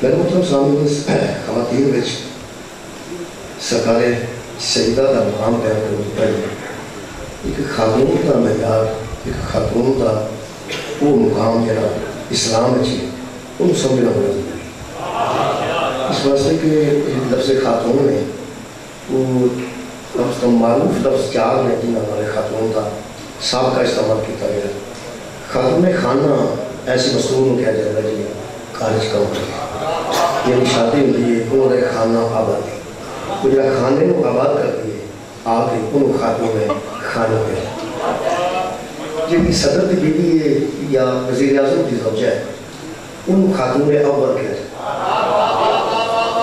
میرے مطلب سامنے خواتین وچ سرکار سیدہ کا مقام قائم کرنے سے پہلے ایک خاتون کا معیار، ایک خاتون کا وہ مقام جڑا اسلام اچھی ان سمجھنا ہونا ضروری۔ اس واسطے کہ لفظ خاتون نے وہ لفظ کا معروف لفظ چار نے جنہوں ہمارے خاتون کا سابقہ استعمال کیا گیا۔ خاتون خانہ ایسی مستور میں کہا جائے گا جی کارج کا ہوتا ہے، یعنی شادی ہوتی ہے انہوں نے خانہ آبادی وہ جڑا خانے کو آباد کرتی ہے آ کے انہوں خاتون میں خانہ پہ جن کی صدر کی بیوی ہے یا وزیر اعظم کی زوجہ ہے ان خاتون اول کہتے ہیں،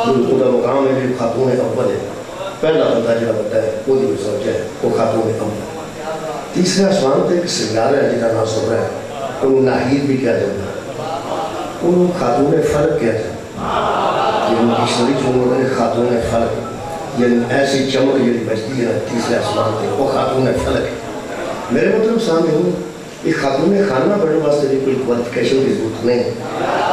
جو خدا مقام ہے جو خاتون اول ہے، پہلا بندہ جڑا بنتا ہے وہ جو زوجہ ہے وہ خاتون اول۔ تیسرے آسمان تے ایک سیارہ ہے جنہا نام سن رہا ہے انہوں ناہید بھی کہا جاتا ہے، انہوں خاتون فلک کہا جاتا ہے، جن کی شریک چونوں نے خاتون فلک یعنی ایسی چمک جڑی بچتی ہے تیسرے آسمان تے وہ خاتون فلک ہے۔ میرے مطلب سامنے ہوں یہ خاتون خانہ بڑھنے واسطے بھی کوئی کوالیفیکیشن کی ضرورت نہیں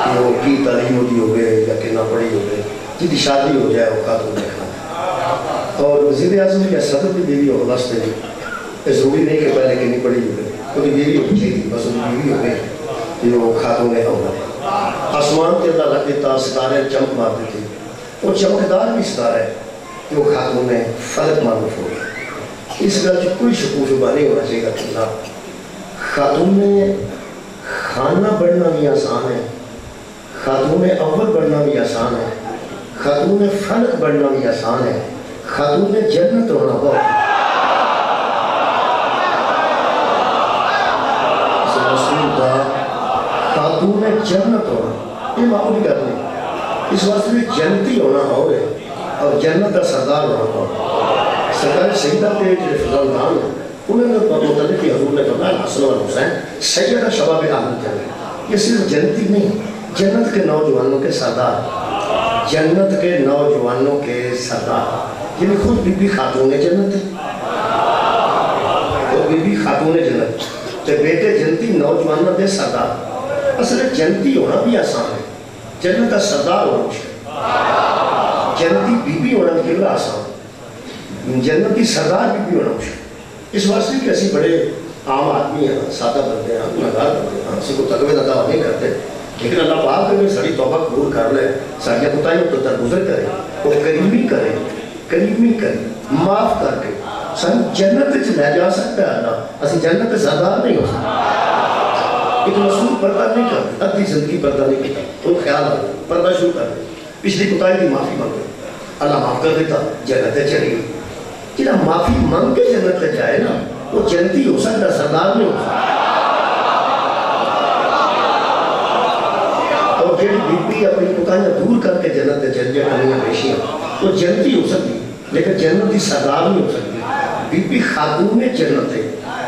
کہ وہ کی تعلیم ہوتی ہو گئے یا کہ نہ پڑھی ہو گئے، جدی شادی ہو جائے وہ خاتون خانہ۔ اور وزیر اعظم یا صدر کی بیوی ہو واسطے بھی ضروری نہیں کہ پہلے کنی پڑھی ہو گئے، کیونکہ بیوی ہو چاہیے بس ان کی بیوی ہو گئے کہ وہ خاتون اول ہے۔ آسمان کے اللہ لگ دیتا ستارے چمک مار دیتے اور چمکدار بھی ستارہ ہے کہ وہ خاتون فلک معروف ہو گیا۔ اس گل سے کوئی شک و شبہ نہیں ہونا چاہیے کہ خاتون خانہ بڑھنا بھی آسان ہے، خاتون اول بڑھنا بھی آسان ہے، خاتون فلک بڑھنا بھی آسان ہے، خاتون جنت ہونا بہت خاتون جنت ہونا یہ معمولی گل نہیں، اس واسطے بھی جنتی ہونا ہو رہے اور جنت کا سردار ہونا ہو۔ سرکار سیدہ پہ جو فضل دان ہے انہوں نے متعلق حضور نے فرمایا حسن و حسین سیدہ شباب اہل جنت، یہ صرف جنتی نہیں جنت کے نوجوانوں کے سردار، جنت کے نوجوانوں کے سردار، یعنی خود بی بی خاتون جنت ہے، تو بی بی خاتون جنت تو بیٹے جنتی نوجوانوں کے سردار۔ اصل جنتی ہونا بھی آسان ہے، جنت کا سردار ہونا مشکل، جنتی بی بی ہونا بھی آسان، جنت کی سردار بھی ہونا مشکل۔ اس واسطے کہ اسی بڑے عام آدمی ہیں، سادہ بنتے ہیں، گناہگار بنتے ہیں، اسی کو تقوی کا دعویٰ نہیں کرتے، لیکن اللہ پاک اگر ساری توبہ قبول کر لے، ساری کوتاہیوں کو درگزر کرے، وہ قریبی کرے، معاف کر کے سن جنت سے لے جا سکتا ہے اللہ، اسی جنت سے سردار نہیں ہو سکتا۔ ایک رسول پردہ نہیں کرتے، ادھی زندگی پردہ نہیں کرتا، ان خیال آئے پردہ شروع کر دے، پچھلی کوتاہی کی معافی مانگے، اللہ معاف کر دیتا، جنت چلی گئی۔ جنہا معافی مانگ کے جنت لے جائے نا وہ جنتی ہو سکتا، سردار نہیں ہو سکتا۔ اور جنہی بی بی اپنی کوتاہیاں دور کر کے جنت لے چل جائے کمیاں پیشیاں وہ جنتی ہو سکتی، لیکن جنت کی سردار نہیں ہو سکتی۔ بی بی خاتون جنت ہے۔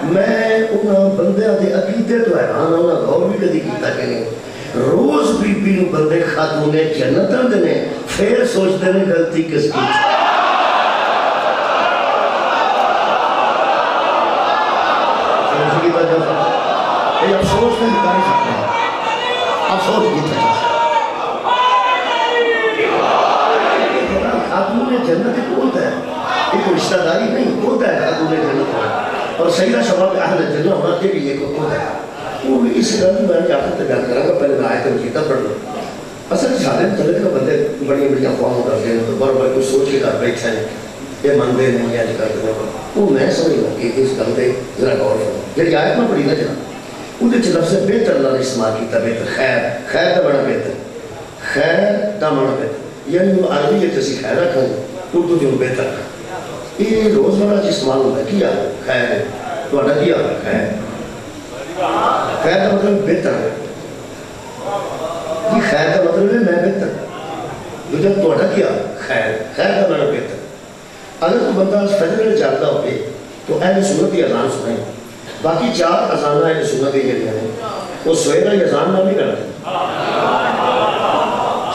میں انہاں بندیاں دے عقیدے تو حیران ہوں، غور بھی کدی کیتا کہ نہیں، روز بی بی نو بندے خاتون جنت دینے پھر سوچتے ہیں غلطی کس کی۔ یہ افسوس نہیں کر سکتا، افسوس کیتا ہے۔ خاتون جنت کون ہے؟ ایک رشتہ داری نہیں، کون ہے خاتون جنت؟ اور سیدہ شباب اہل جنت ہونا کے لیے کون ہے؟ وہ اس گل میں نے آخر تک بیان کروں گا، پہلے میں آیت مجیدہ پڑھ لوں۔ اصل شادی متعلق بندے بڑی بڑی افواہوں کرتے ہیں، تو بار بار کوئی سوچ کے گھر بیٹھے ہیں یہ مانتے نہیں اج کرتے ہیں، وہ میں سمجھ لوں کہ اس گل پہ ذرا غور کرو۔ جی آیت میں پڑھی نا جناب وہ لفظ بہتر اللہ نے استعمال کیا، بہتر خیر، خیر کا بڑا بہتر، خیر کا بڑا بہتر، یعنی وہ عربی کے جیسی خیر رکھا ہے، اردو جو بہتر رکھا، یہ روزمرہ استعمال ہوتا ہے کیا خیر ہے تو اڈا کیا خیر، خیر کا مطلب بہتر ہے، یہ خیر کا مطلب ہے میں بہتر، جو جب تو اڈا کیا خیر، خیر کا بڑا بہتر۔ اگر تو بندہ فجر میں جاگتا ہوگے تو اہل سنت کی اذان سنیں، باقی چار اذانہ اہل سنت کی جڑیاں ہیں وہ سویر کی اذان نہ بھی کرتے،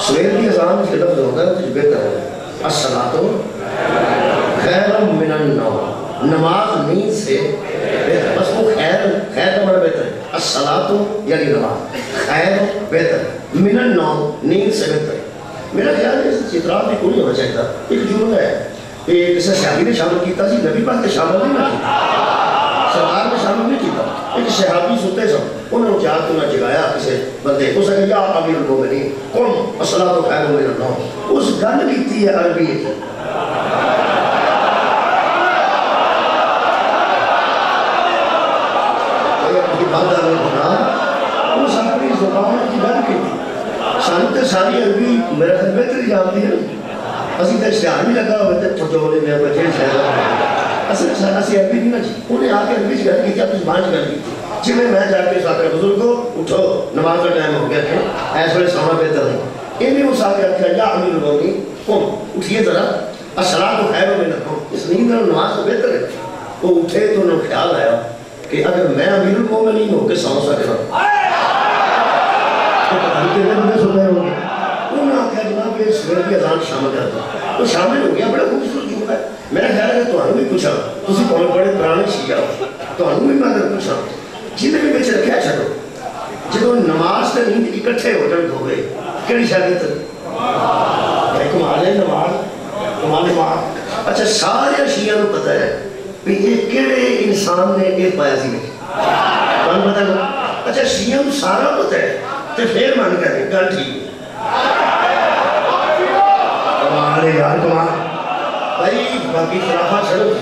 سویر کی اذان سے لفظ ہوتا ہے تو بہتر ہے الصلاۃ خیر من النوم، نماز نیند سے بہتر، بس وہ خیر کا بڑا بہتر ہے، الصلاۃ یعنی نماز، خیر بہتر، من النوم نیند سے بہتر۔ میرا خیال ہے اس چترال میں کوئی ہونا چاہیے. ایک جملہ ہے کہ کسی صحابی نے شامل کیتا سی, نبی پاک نے شامل نہیں نہ کیتا, سرکار نے شامل نہیں کیتا. ایک صحابی ستے سن, انہوں نے جا کے جگایا کسی بندے, اس نے یا امیر المومنین قم الصلاۃ خیر من النوم. اس گل کیتی ہے عربی کی, اس اپنی زبان کی گل کی. سانو تو ساری عربی میرا خیال بہتر ہی جانتی ہے. اسی تو اشتہار بھی لگا ہوئے تو پھٹولے میں بچے شاید اسی عربی نہیں نا جی. انہیں آ کے عربی گل کی, اپنی زبان گل کی. جی میں جا کے ساتھ بزرگوں اٹھو نماز کا ٹائم ہو گیا ہے, ایس ویلے سونا بہتر نہیں. انہیں اس آگے آخیا یا امیر المومنین قم, اٹھیے ذرا, الصلاۃ خیر من النوم, اس نیند میں نماز تو بہتر ہے. وہ اٹھے تو انہوں نے خیال آیا کہ اگر میں امیر المومنین ہو کے سو سکتا انہوں نے آخیا جناب یہ سویر کی اذان شامل کرتا. تو شامل ہو گیا, بڑا خوبصورت جملہ ہے. میرا خیال ہے کہ تمہیں بھی پوچھا, تھی بہت بڑے پرانے شیعہ ہو, تمہیں بھی میں اگر پوچھا جنہیں بھی بچ رکھا چھڑو جب نماز تے نیند اکٹھے ہو جان ہو گئے کہڑی شاگرد کمال ہے نماز کمال نماز. اچھا سارے شیعہ کو پتہ ہے کہ یہ کہڑے انسان نے یہ پایا سی نہیں, کون پتہ ہے. اچھا شیعہ کو سارا پتہ ہے تو پھر مان کریں گل ٹھیک ہے. کمال یار کمال بھائی, باقی خرافہ چھڑو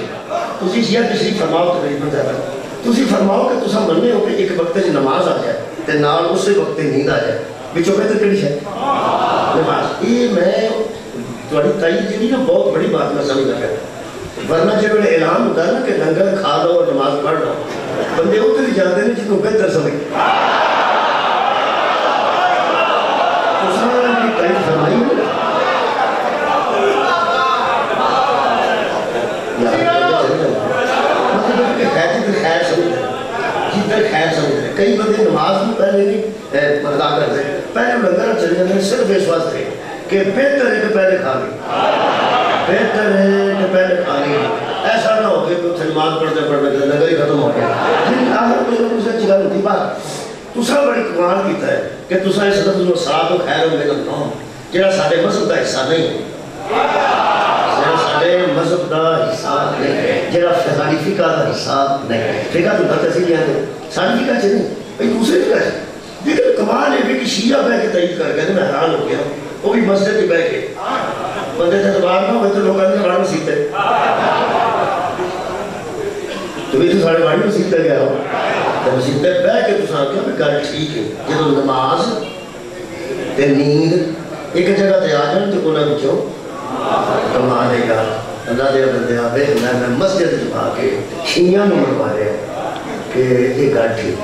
تسی شیعہ تشریف فرماؤ تو قریب بتا ہے. تسی فرماؤ کہ تسا مننے ہو کہ ایک وقت نماز آ جائے تے نال اسی وقت نیند آ جائے, بچوں بہتر کہڑی ہے نماز. یہ میں تھوڑی تائید جی نا بہت بڑی بات میں سمجھ لگا, ورنہ جب اعلان ہوتا ہے نا کہ لنگر کھا لو اور نماز پڑھ لو, بندے ادھر ہی جاتے ہیں جتوں بہتر سمجھ. تائید فرمائی ہو کئی بندے نماز بھی پہلے نہیں ادا کرتے, پہلے لنگر چلے جاتے ہیں صرف اس واسطے کہ بہتر ہے کہ پہلے کھا لیں, بہتر ہے کہ پہلے کھا لیں. ایسا نہ ہو کہ اتنے نماز پڑھتے پڑھتے لنگر ہی ختم ہو گیا. لیکن آخر کچھ نہ کچھ اچھی گل ہوتی بات. تسا بڑی کمال کیتا ہے کہ تسا اس لفظ میں صلاۃ و خیر من النوم جہاں سارے مذہب کا حصہ نہیں ہے, سارے مذہب کا حصہ نہیں, جہاں ساری فقہ کا حصہ نہیں. فقہ تو بہت ایسی نہیں آتے, ساری فقہ چ نہیں بھائی دوسرے فقہ چ. لیکن کمال ہے کہ شیعہ بہ کے تائید کر گئے, میں حیران ہو گیا. وہ بھی مسجد میں بہ کے بندے سے اعتبار نہ ہوئے تو لوگوں نے بڑا مسیح ہے تو بھی تو سارے بڑی مسیح پہ گیا ہو تو مسیح پہ بہ کے تو ساتھ کیا گل ٹھیک ہے. جب نماز تے نیند ایک جگہ تے آ جان تو انہاں وچوں کمال ہے یار. اللہ دے بندے آوے میں مسجد جا کے شیعہ نوں منوا رہا کہ یہ گل ٹھیک,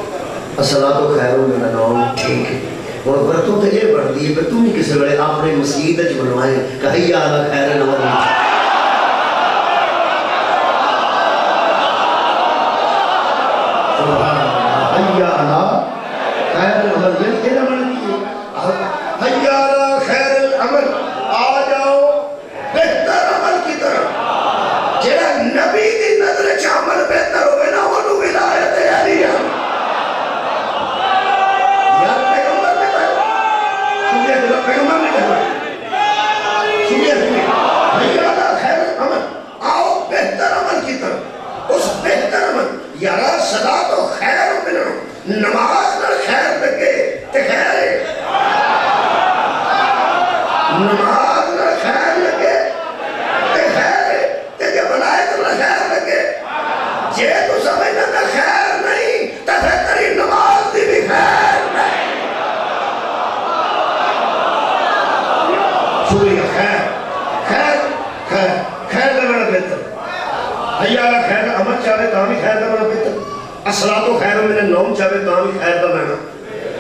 الصلاۃ خیر من النوم ٹھیک ہے. اور برتوں تو یہ بڑھتی ہے کہ تم ہی کسی وقت اپنے مسجد بنوائیں کہ حی علی خیر العمل. حی علی خیر العمل یہ کہنا بڑھتی ہے, حی علی خیر العمل, آ جاؤ بہتر عمل کی طرف. جہاں نبی کی نظر چ عمل بہتر ہوئے نا وہ ولایت علی ہے. پیغمبر نے کہا سنیے حی علی خیر العمل, آؤ بہتر عمل کی طرف. اس بہتر عمل یارا صلاۃ و خیر من النوم, نماز نہ خیر لگے تے خیر ہے, نماز نہ خیر لگے تے خیر ہے, تے جب ولایت نہ خیر لگے جے تو سمجھنا نہ خیر نہیں تے پھر تیری نماز دی بھی خیر نہیں. خیر خیر خیر خیر کا بڑا بہتر, حی علی خیر عمل چاہے تو بھی خیر کا بڑا بہتر, الصلاۃ خیر من النوم چاہے تو بھی خیر کا بڑا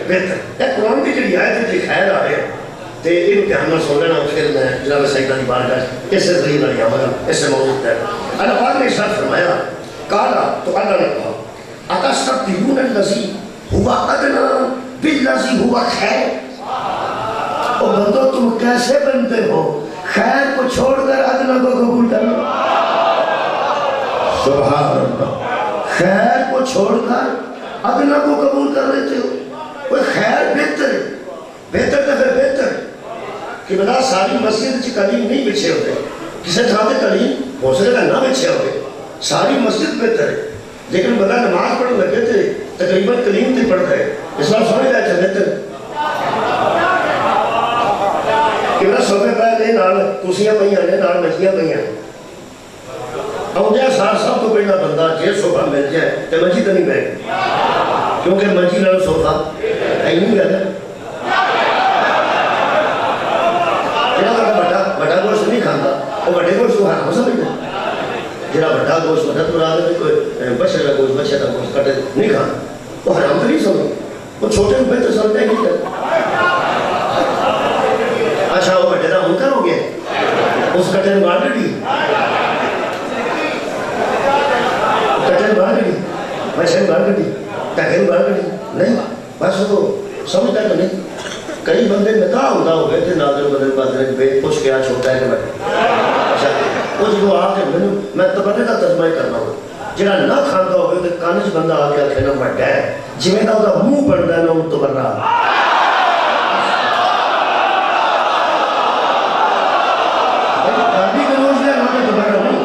بہتر. یہ قرآن کی جو آیت ہے خیر آ رہے ہیں تو یہ دھیان میں سن لینا. پھر میں جناب سیدنا کی بارگاہ اس سے ذریعے نہ جاؤں گا, اس سے موجود ہے. اللہ پاک نے ارشاد فرمایا قالا, تو اللہ نے کہا اتستبدلون الذی هو ادنی بالذی هو خیر. اور بندو تم کیسے بنتے ہو خیر کو چھوڑ کر ادنا کو قبول کرنا. سبحان اللہ, خیر کو چھوڑ کر ادنا کو قبول کر لیتے ہو. کوئی خیر بہتر ہے, بہتر تو پھر بہتر کہ بلا ساری مسجد چ قلیم نہیں بچھے ہوتے، کسی تھان سے قلیم ہو سکے گا نہ بچھے ہوتے، ساری مسجد بہتر ہے، لیکن بندہ نماز پڑھنے لگے تھے تقریباً قلیم تھی پڑھ گئے، اس بار سمجھ گئے تھے بہتر کہ بلا صوفے پہ نال کرسیاں پہ نے نال مچھلیاں پہ آدھے سال سب تو پہلا بندہ جی صوفہ مل جائے تو منجی تو نہیں بہے کیونکہ منجی نال صوفہ نہیں گل ہے بڑا گوشت نہیں کھانا وہ بڑے گوشت کو حرام سمجھتے جڑا بڑا گوشت مدد مراد ہے کوئی بچے کا گوشت بچے کا گوشت کٹے نہیں کھانا وہ حرام تو نہیں سمجھ وہ چھوٹے کو بہتر سمجھتے ہیں نہیں کرتے اچھا وہ بڑے کا منکر ہو گیا اس کٹے نے مار ڈی کٹے بار کٹی بچے بار کٹی ٹکے بار کٹی نہیں بس وہ سمجھتا تو نہیں کئی بندے نکاح ہوتا ہو گئے تھے ناظر بدل بدل بے پوچھ کیا چھوٹا ہے کہ بڑے اچھا وہ جو آ کے میں تبرے کا ترجمہ کرنا ہوں جہاں نہ کھانا ہو گئے تو کانچ بندہ آ کے آخر نہ بڑا ہے جویں کا وہ منہ بنتا ہے نہ وہ تبرا گالی گلوچ کا نام تبرا نہیں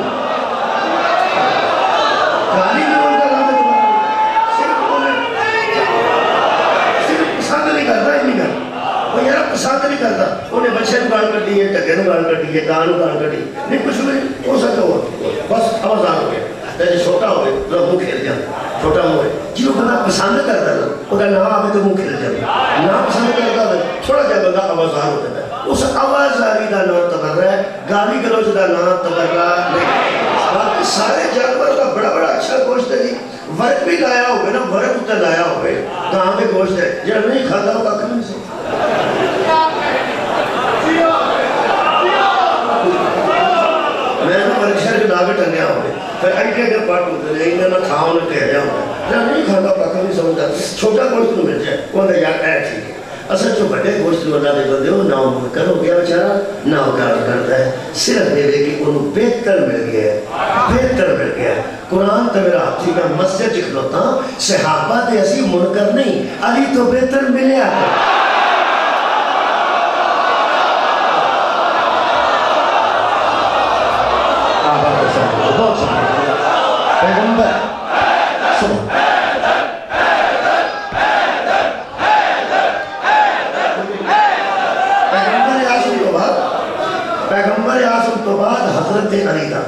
گالی گلوچ کا نام تبرا صرف پسند نہیں کرتا ہی نہیں کرتا وہ یار پسند نہیں کرتا انہیں بچے کو گال کٹی ہے ٹکے کو گال کٹی ہے کان کو گال کٹی نہیں کچھ بھی ہو سکتا ہوا بس آوازان ہو گیا جیسے چھوٹا ہوئے تو منہ کھیل جاتا چھوٹا ہوئے جو بندہ پسند کرتا ہے وہ کا نام آئے تو منہ کھیل جاتا نام پسند کرتا ہے چھوڑا جا بندہ آوازان ہوتا ہے اس آوازاری دا نام تبرہ ہے گالی گلوچ دا نام تبرہ نہیں باقی سارے جانور کا بڑا بڑا اچھا گوشت ہے جی ورق بھی لایا ہوئے نا ورق اتر لایا ہوئے کہاں پہ گوشت ہے جب نہیں کھاتا ہو کاکھ نہیں سے میں نے ورکشر کے داغے ٹنگیا ہوئے پھر ایٹے کے پاٹ ہوتے ہیں انہیں میں کھاؤں نے کہہ ہوئے جب نہیں کھاتا کاکھ نہیں سمجھتا چھوٹا گوشت مل جائے وہ نے یار اے ٹھیک ہے اصل جو بڑے گوشت اللہ دے بندے ہو نہ منکر ہو گیا بیچارہ نہ کار کرتا ہے صرف یہ کہ انہوں بہتر مل گیا ہے بہتر مل گیا ہے قرآن تو میرا ہاتھی کا مسجد اکھلوتا صحابہ دے ایسی منکر نہیں علی تو بہتر ملے آتا بہت سمجھا پیغمبر سمجھا پیغمبر اعظم تو بعد حضرت علی دا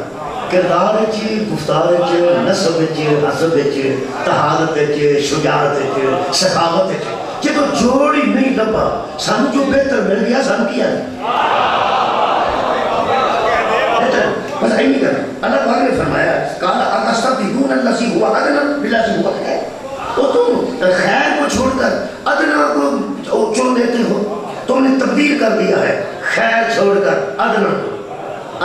کردار چی گفتار چی نسب چی حسب چی تحالت چی شجاعت چی سخاوت چی یہ تو جوڑی نہیں لبا سانو جو بہتر مل گیا سانو کیا ہے بس آئی نہیں کرنا اللہ پاک نے فرمایا کہا اَتَسْتَبْدِلُونَ الَّذِي هُوَ أَدْنَىٰ بِالَّذِي هُوَ خَيْرٌ تو تم خیر کو چھوڑ کر ادنا کو چن لیتے ہو تم نے تبدیل کر دیا ہے خیر چھوڑ کر ادنا کو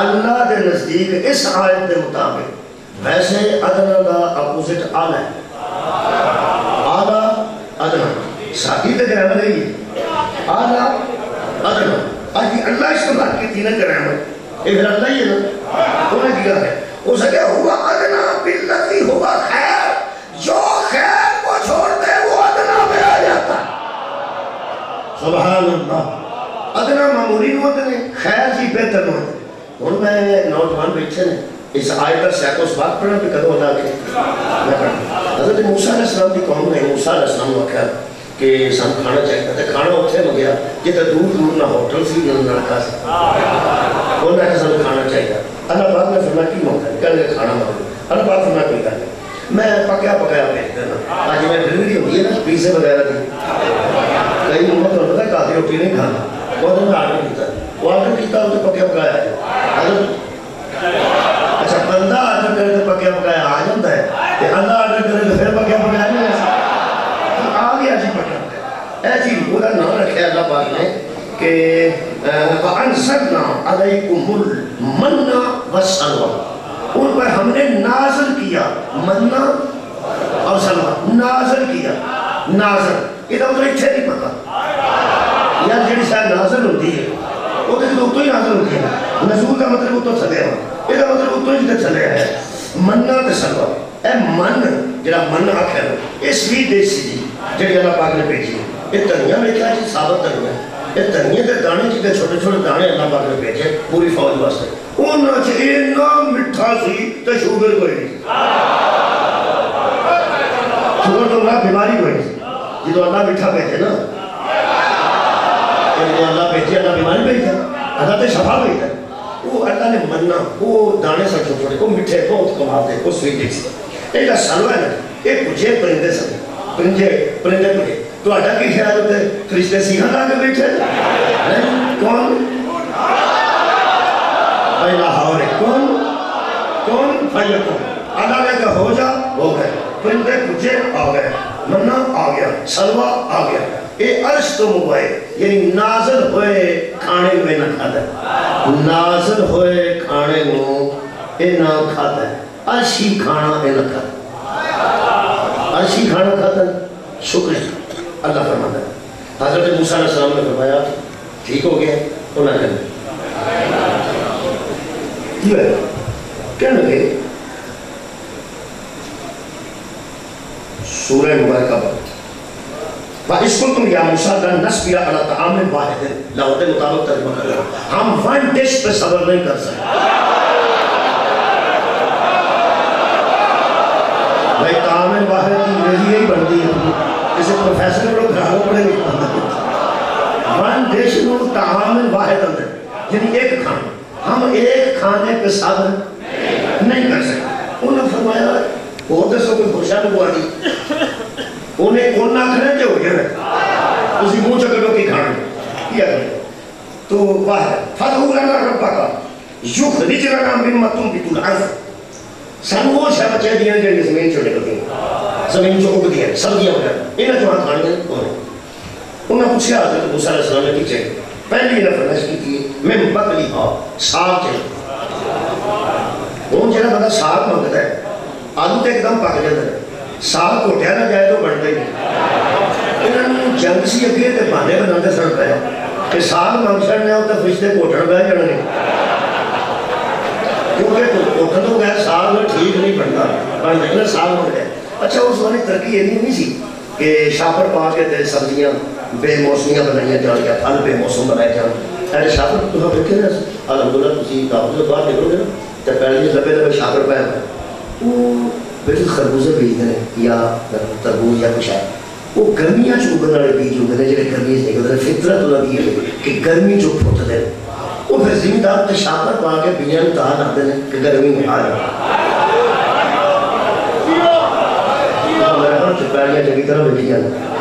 اللہ دے نزدیک اس آیت دے مطابق ویسے ادنا دا اپوزٹ آلہ ہے آلہ ادنا ساتھی تے گرامر ہے یہ آلہ ادنا آج اللہ استعمال کی تینہ گرامر یہ پھر اللہ ہی ہے نا انہیں کیا ہے وہ سکے ہوا ادنا باللتی ہوا خیر جو خیر کو چھوڑتے وہ ادنا میں آ جاتا سبحان اللہ ادنا معمولی نوت نے خیر جی بہتر نوت ان میں نوجوان بیٹھے نے اس آیت پر سیکو اس بات پڑھنا بھی کدو ادا کے میں پڑھنا حضرت موسیٰ علیہ السلام کی قوم نے موسیٰ علیہ السلام نے کہا کہ سن کھانا چاہیے تھا کھانا اتھے ہو گیا جیتا دور دور نہ ہوٹل سی نہ نرکا سی انہوں نے کہا سن کھانا چاہیے اللہ پاک نے فرمایا کی موقع ہے کہنے کہ کھانا مانگو اللہ پاک فرمایا کوئی کرنے میں پکیا پکایا بھیج دینا آج میں ڈلیوری ہوئی ہے نا پیزے وغیرہ دی کئی امت ہوتا ہے کافی روٹی نہیں کھانا وہ نے آرڈر کیتا وہ آرڈر کیتا اسے پکیا پکایا ہے اچھا بندہ آرڈر کرے تو پکیا پکایا آ جاتا ہے کہ اللہ آرڈر کرے تو پھر پکیا پکایا نہیں ایسا آ گیا جی پکیا پکایا ایسی پورا نام رکھے اللہ پاک نے کہ وَأَنْسَلْنَا عَلَيْكُمُ الْمَنَّ وَالسَّلْوَىٰ ان پر ہم نے نازل کیا منہ اور سلوہ نازل کیا نازل ادھا ادھر اچھے نہیں پتا یا جیڑی شاید نازل ہوتی ہے وہ تو ہی نازل ہوتی ہے نزول کا مطلب وہ تو چلے ہوا ادھا مطلب وہ تو ہی چلے ہے منہ تے سلوہ اے من جڑا من آکھر اس بھی دیسی جی جڑی اللہ پاک نے پیجی یہ تنیا میں کیا چیز ثابت تنیا یہ دھنیے کے دانے جتنے چھوٹے چھوٹے دانے اللہ پاک نے بھیجے پوری فوج واسطے انہاں چ اتنا میٹھا سی تے شوگر کوئی نہیں شوگر تو اللہ بیماری کوئی نہیں جدو اللہ میٹھا بھیجے نا جدو اللہ بھیجے اللہ بیماری بھیجتا اللہ تے شفا بھیجتا وہ اللہ نے مننا وہ دانے سا چھوٹے چھوٹے وہ میٹھے بہت کمال دے وہ سویٹ سی ایک سلوہ ہے نا یہ کچھے پرندے سن پرندے پرندے تو آٹا کی خیال ہوتے فرشتے سیکھا لا کے بیٹھے کون پہلا ہاورے کون فیکون اللہ نے کہا ہو جا ہو گئے پرندے کچھے آ گئے منہ آ گیا سلوہ آ گیا اے عرش تو موائے یعنی نازل ہوئے کھانے میں نہ کھاتا ہے نازل ہوئے کھانے میں اے نہ کھاتا ہے عرشی کھانا اے نہ کھاتا ہے عرشی کھانا کھاتا ہے شکر اللہ فرماتا ہے حضرت موسیٰ علیہ السلام نے فرمایا ٹھیک ہو گیا تو نہ کرنے کیوں ہے کہنے لگے سورہ مبارکہ پر وَإِذْ قُلْتُمْ يَا مُوسَىٰ لَن نَّصْبِرَ عَلَىٰ طَعَامٍ وَاحِدٍ لاہوتے مطابق ترجمہ کر رہا ہوں ہم ون ڈش پہ صبر نہیں کر سکتے بھائی طعام واحد کی انگریزی یہی بنتی ہے جسے پروفیسر لوگ گھروں پڑے نہیں پڑھتے ون ڈش نو طعام واحد اندر یعنی ایک کھانا ہم ایک کھانے پہ صبر نہیں کر سکتے انہوں نے فرمایا اور دسو کوئی خوشہ نبوا دی انہیں کون نہ کرنے جو ہو گیا اسی منہ چکروں کی کھانا کیا کریں تو واحد فَدْعُوا لَنَا رَبَّكَ يُخْرِجْ لَنَا مِمَّا تُنبِتُ الْأَرْضُ سن وہ شاہ بچے دیاں جو زمین چھوڑے کرتے ہیں زمین جو اگ دیا سبزیاں وغیرہ انہیں جو ہاں کھانے ہیں کون ہے انہوں نے پوچھا حضرت موسیٰ علیہ السلام نے کی چاہیے پہلی انہیں فرمائش کی تھی میں بکلی ساگ چاہیے وہ جنہا بندہ ساگ مانگتا ہے آلو تے ایک دم پاک جاتا ہے ساگ کوٹیا نہ جائے تو بڑھتا ہی نہیں انہوں نے جنگ سی اگے تے بانے بناتے سڑ پہ کہ ساگ مانگشن نہیں ہوتا فرشتے کوٹھن پہ جڑا نہیں کیونکہ کوٹھن تو گیا ساگ ٹھیک نہیں بنتا بن نہیں ساگ ہو گیا اچھا اس والی ترقی یہ نہیں سی کہ شاپر پا کے تے سبزیاں بے موسمیاں بنائیاں جان یا پھل بے موسم بنائے جان ایسے شاپر تو ہم رکھے نا الحمدللہ تسی دعوت سے باہر نکلو گے نا تے پہلے لبے شاپر پہ وہ بیٹھے خربوزے بیجتے ہیں یا تربوز یا کچھ ہے وہ گرمیاں چوبن والے بیج ہوتے ہیں جنہیں گرمی سے نکلتے ہیں فطرت اللہ دی ہے کہ گرمی جو پھوٹتے ہیں وہ پھر زمیندار تے شاپر پا کے بیجاں تاہ آتے ہیں کہ گرمی میں آ رہا چپاڑیاں جگی طرح بیٹھی جانا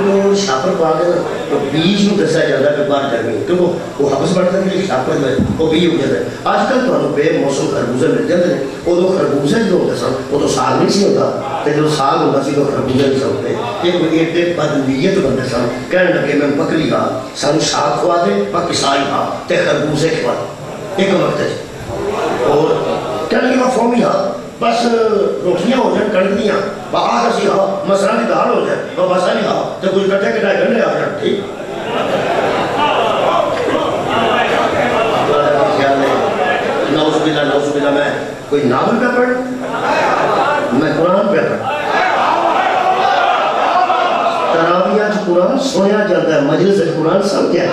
تو شاپر پا کے تو بیج نو دسا جاتا ہے کہ باہر گرمی کیونکہ وہ حبس بڑھتا ہے کہ شاپر میں وہ بیج ہو جاتا ہے آج کل تو بے موسم خربوزے مل جاتے ہیں وہ تو خربوزے جو ہوتے سن وہ تو ساگ نہیں سی ہوتا تے جو ساگ ہوتا سی تو خربوزے نہیں ہوتے ایک ایک بدنیت بندے سن کہنے لگے میں بکری کھا سن ساگ کھوا دے باقی ساگ کھا تے خربوزے کھوا دے ایک وقت ہے اور کہنے لگے مفہومی ہاں بس روٹیاں ہو جائیں کڑک دیاں باہر اسی ہاں مسئلہ کی دال ہو جائے وہ بسا نہیں ہاں تو کچھ کٹے کٹائے گھنڈے آ جائیں ٹھیک نعوذ باللہ میں کوئی ناول پہ پڑھ میں قرآن پہ پڑھ تراویہ جو قرآن سنیا جاتا ہے مجلس قرآن سمجھا ہے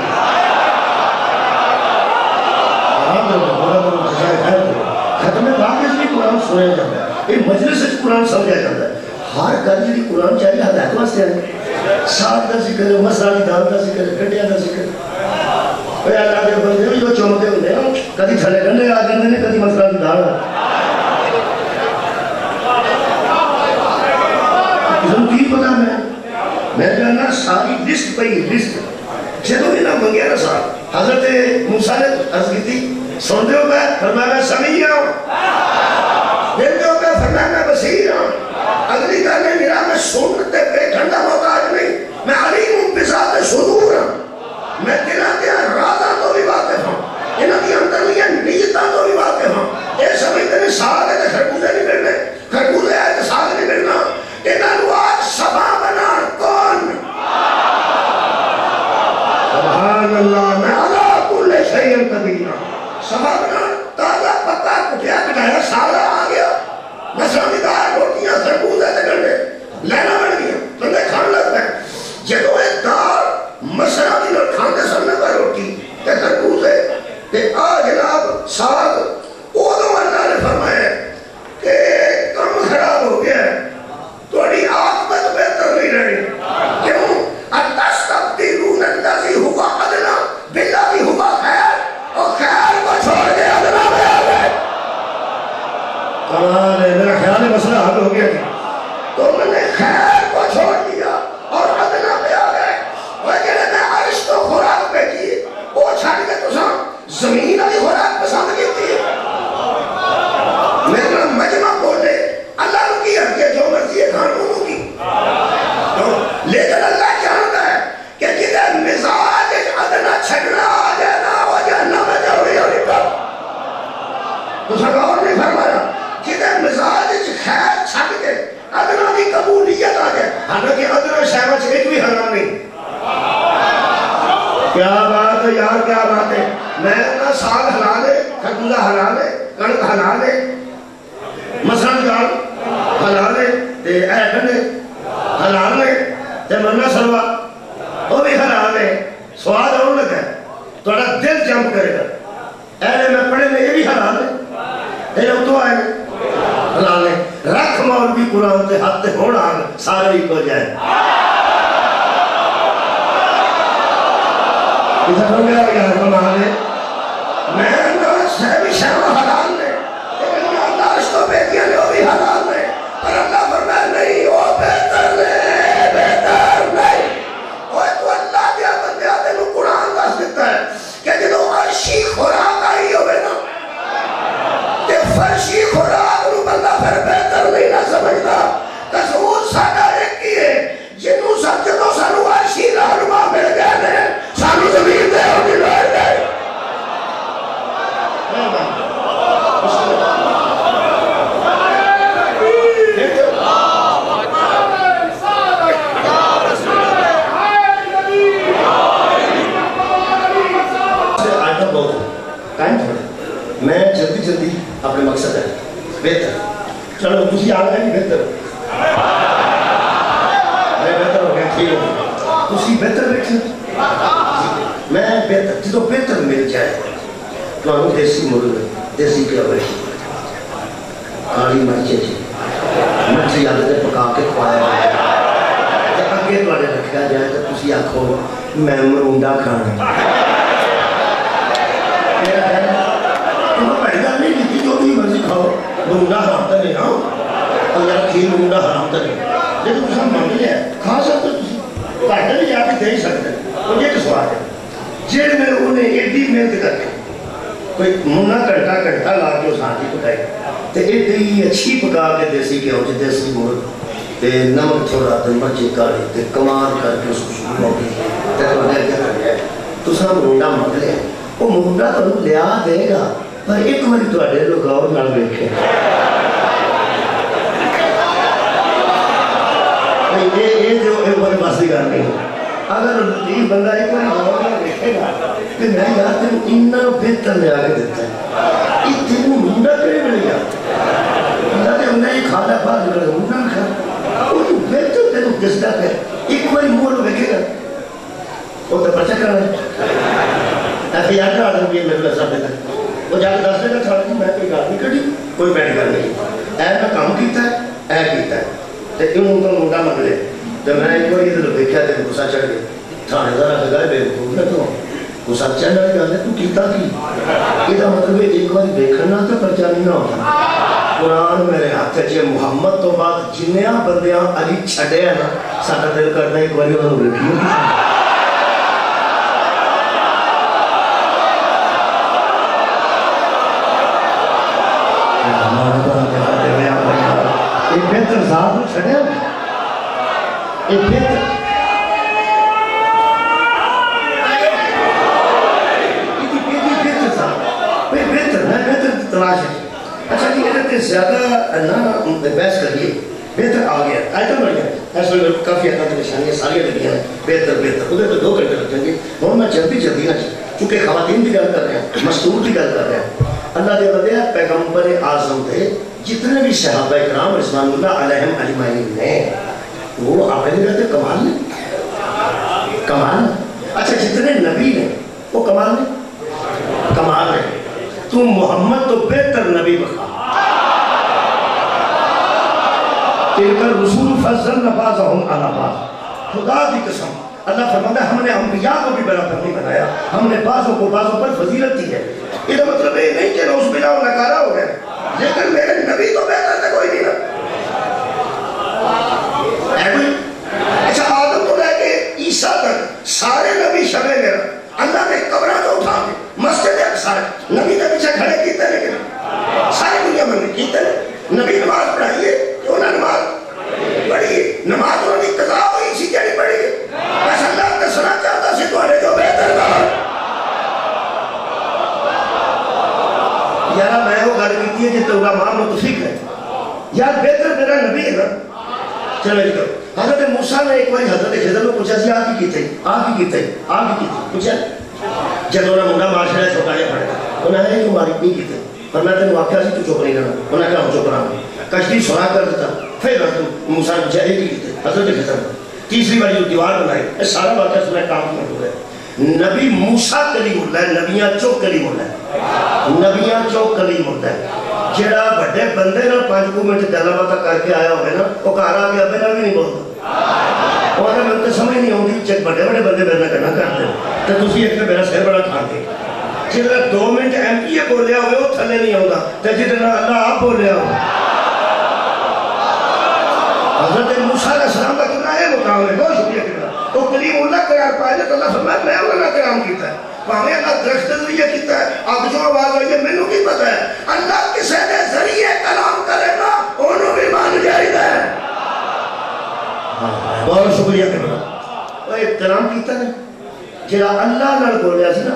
ختم باقی اس لیے قرآن سنیا جاتا ہے یہ مجلس قرآن سمجھا جاتا ہے ہر گھر جی قرآن چاہیے ہدایت واسطے ہے ساگ کا ذکر ہے مسئلہ کی دال کا ذکر ہے گھنٹیاں کا ذکر ہے اللہ کے بندے جو چومتے ہوتے ہیں کدی تھلے گھنٹے آ جاتے ہیں کدی مسئلہ کی دال تم کی پتا میں کہنا ساری لسٹ پہ لسٹ جدو یہ نہ منگیا نا صاحب حضرت موسیٰ نے عرض کی تھی سن دے ہو گئے فرمایا میں سمیع ہوں دل دے ہو گئے فرمایا میں بصیر ہوں اگلی گالے میرا میں سنتے پہ ٹھنڈا محتاج نہیں میں علیم بذات صدور ہوں میں دلوں کے رازاں تو بھی واقف ہوں انہوں کی اندرلیاں نیتاں تو بھی واقف ہوں یہ سمجھتے ہیں ساگ ہے تو خربوزے نہیں ملنے خربوزے ہے تو ساگ نہیں ملنا انہوں نے آج سبا بنا کون سبحان اللہ میں علا کل شیئن قدیر سبا بنا تازہ پتہ کٹیا کٹایا سالا آ گیا مسئلہ دار روٹیاں خربوزے تے گھنٹے لینا بڑھ گیا بندے کھان لگتا ہے جدو ایک دار مسئلہ دی لوگ کھانے سن غور نے فرمایا جدھر مزاج خیر چھک کے ادنا کی قبولیت آ جائے، حالانکہ ادنا شہوت ایک بھی حرام نہیں. کیا بات ہے یار، کیا بات ہے. میں اپنا سال حلال ہے، خربوزہ حلال ہے، کڑک حلال ہے، مسلم دال حلال ہے، تے گنڈے حلال ہے، تے مرنا سلوا وہ بھی حلال ہے. سواد اور لگا ہے، تھوڑا دل جمپ کرے گا. اہلے میں پڑھے میں یہ بھی حلال ہے، یہ تو آئے حلال ہے. رکھ مولوی قرآن تے ہاتھ ہوڑ آگ سارے ہی کو جائے. ادھر ہو گیا یار کمال ہے. میں اندر سہوی شہوہ حلال ہے، لیکن اللہ داشت و بیٹیاں نے وہ بھی حلال ہے. اور اللہ فرمائے نہیں وہ بہتر نہیں، بہتر نہیں. وہ تو اللہ دیا بندے آتے نو قرآن دس دیتا ہے کہ جدو عرشی خوراک آئی ہوئے نا تے فرشی خوراک نو بندہ پھر بہتر نہیں نہ سمجھتا. تصور ساڑھا ایک ہی ہے، جنہوں سب جدو سانو عرشی رہنما مل گئے نے سانو زمین دے ہوگی لوئے گئے. میں جلدی جلدی اپنے مقصد ہے بہتر. چلو تسی آ گئے بہتر، میں بہتر ہو گیا، ٹھیک ہو تسی بہتر بیٹھے. میں بہتر جدو بہتر مل جائے تو ہم دیسی مرغ دیسی کیا بڑے کالی مرچے جی مرچی آدھے پکا کے کھوایا جب اگے تو رکھا جائے تو تسی آکھو میں مرونڈا کھانا. پہلا نہیں لکھی جو بھی مرضی کھاؤ، مرونڈا حرام تا نہیں ہاں اللہ کھیر مرونڈا حرام تا نہیں، لیکن تسا مانگ لیا کھا سکتے تسی کھاٹا نہیں جا کے دے ہی سکتے. اور یہ کس بات ہے جیڑ میں انہیں ایڈی محنت کر کے کوئی منا کڑتا لا کے اس ہاتھی پکائی تے ایڈی اچھی پکا کے دیسی کیا ہو دیسی مرغ تے نمک تھوڑا تے مرچی کالی تے کمال کر کے اس کو شروع ہو گئی تے تو کیا کر گیا تسا مرونڈا مانگ لیا وہ مرونڈا تو لیا دے گا پر ایک باری تو اڈے لوگ اور نہ دیکھے. یہ جو ایک بار باسی کر نہیں ہے اگر یہ بندہ ایک بار غور نہ دیکھے گا کہ میں یار تین اتنا بہتر لے آ کے دیتا ہے یہ تین منڈا کرے ملے گا اللہ نے انہیں ہی کھانا پاس کرے منڈا کھا وہ تو بہتر تین دستا ہے ایک بار مول دیکھے گا وہ تو بچہ کر رہا ہے ایسے یاد کر آدم یہ میرے لسا دیتا ہے وہ جا کے دس دے گا چھاڑ دی میں کوئی گاڑی کٹی کوئی میڈیکل نہیں اے میں کام کیتا ہے اے کیتا ہے تے انہوں کا منڈا مگ لے جب میں ایک بار ادھر دیکھا تے غصہ چڑھ گیا تھانے دار آ گئے بے وقوف نہ تو غصہ چڑھ گیا کہ تو کیتا کی یہ مطلب ہے ایک بار دیکھنا تو پرچہ نہیں نہ ہوتا. قرآن میرے ہاتھ ہے محمد تو بعد جنیاں بندیاں علی چھڑے ہیں نا ساڈا دل کرنا ایک بار انہوں دیکھیے. ایک بہتر ذات کو چھڑے ہیں ایک بہتر تلاش ہے. اچھا جی اگر زیادہ نہ بحث کریے بہتر آ گیا آئٹم بڑھ گیا ایسا کافی حد پریشانیاں ساریاں لگیاں ہیں بہتر ادھر تو 2 گھنٹے لگ جائیں گے. اور میں جلدی نہ چونکہ خواتین کی گل کر رہے ہیں مستور کی گل کر رہے ہیں. اللہ دے بدے پیغمبر اعظم تھے جتنے بھی صحابہ کرام رضوان اللہ علیہم اجمعین نے وہ آپ نے کہتے کمال نے کمال. اچھا جتنے نبی نے وہ کمال نے کمال ہے. تو محمد تو بہتر نبی بخا تلک الرسول فضلنا بعضهم على بعض. خدا کی قسم اللہ فرماتا ہے ہم نے انبیاء کو بھی برابر نہیں بنایا ہم نے بعضوں کو بعضوں پر فضیلت دی ہے. یہ مطلب یہ نہیں کہ نوز بلا و نکارا ہو گئے لیکن میرے نبی تو بہتر تھا کوئی نہیں نا. اچھا آدم تو لے کے عیسیٰ تک سارے نبی شبے میرا اللہ نے قبرہ تو اٹھا کے مسجد اقصی نبی کے پیچھے کھڑے کیتے لیکن ساری دنیا میں کیتے نبی نماز پڑھائیے کیوں نہ نماز پڑھیے نماز انہوں نے قضا ہوئی سی کیا نہیں پڑھی بس اللہ کا سنا چاہتا سی تو جو بہتر نہ یار میں وہ گل کی ہے جی ماں متفق ہے یار بہتر میرا نبی ہے نا چلو جی کرو حضرت موسیٰ نے ایک بار حضرت خضر کو پوچھا سی آپ کی کیتے آپ کی کیتے آپ کی کیتے پوچھا جب انہوں نے منڈا مار چھڑا چھوٹا جہا پڑے گا انہوں نے کیوں ماری نہیں کیتے پر میں تینوں واقعہ سی تو چپ نہیں کرنا انہوں نے کہا ہم چپ رہا کشتی سنا کر دیتا پھر موسیٰ نے پوچھا ایک ہی کیتے حضرت خضر تیسری بار جو دیوار بنائی یہ سارا واقعہ سنا کام کیا ہو گیا نبی موسیٰ کلیم اللہ ہے نبیاں چوک کلیم اللہ ہے نبیاں چوک کلیم اللہ ہے جڑا بڑے بندے نا 5 منٹ گلا باتاں کر کے آیا ہوگا نا وہ گھر آ کے ابے نال بھی نہیں بولتا وہ میں تو سمجھ نہیں آتی چیک بڑے بڑے بندے میرے کرنا کرتے تو تسی ایک میرا سر بڑا کھاتے جڑا 2 منٹ ایم پی اے بولیا ہوئے وہ تھلے نہیں آتا تے جڑا اللہ آپ بولیا ہو حضرت موسیٰ علیہ السلام کا کتنا ہے مقام ہے بہت شکریہ کتنا تو کلیم اللہ قرار پائے تو اللہ فرمایا میں اللہ کرام کیتا ہے پاہمیں اللہ درخت ذریعہ کیتا ہے اب جو آواز ہوئی ہے میں نے نہیں پتا ہے اللہ کسے نے ذریعے کلام کرے گا انہوں بھی مان جائے گا بہت شکریہ کرنا وہ ایک کلام کیتا ہے جڑا اللہ نال بولیا سی نا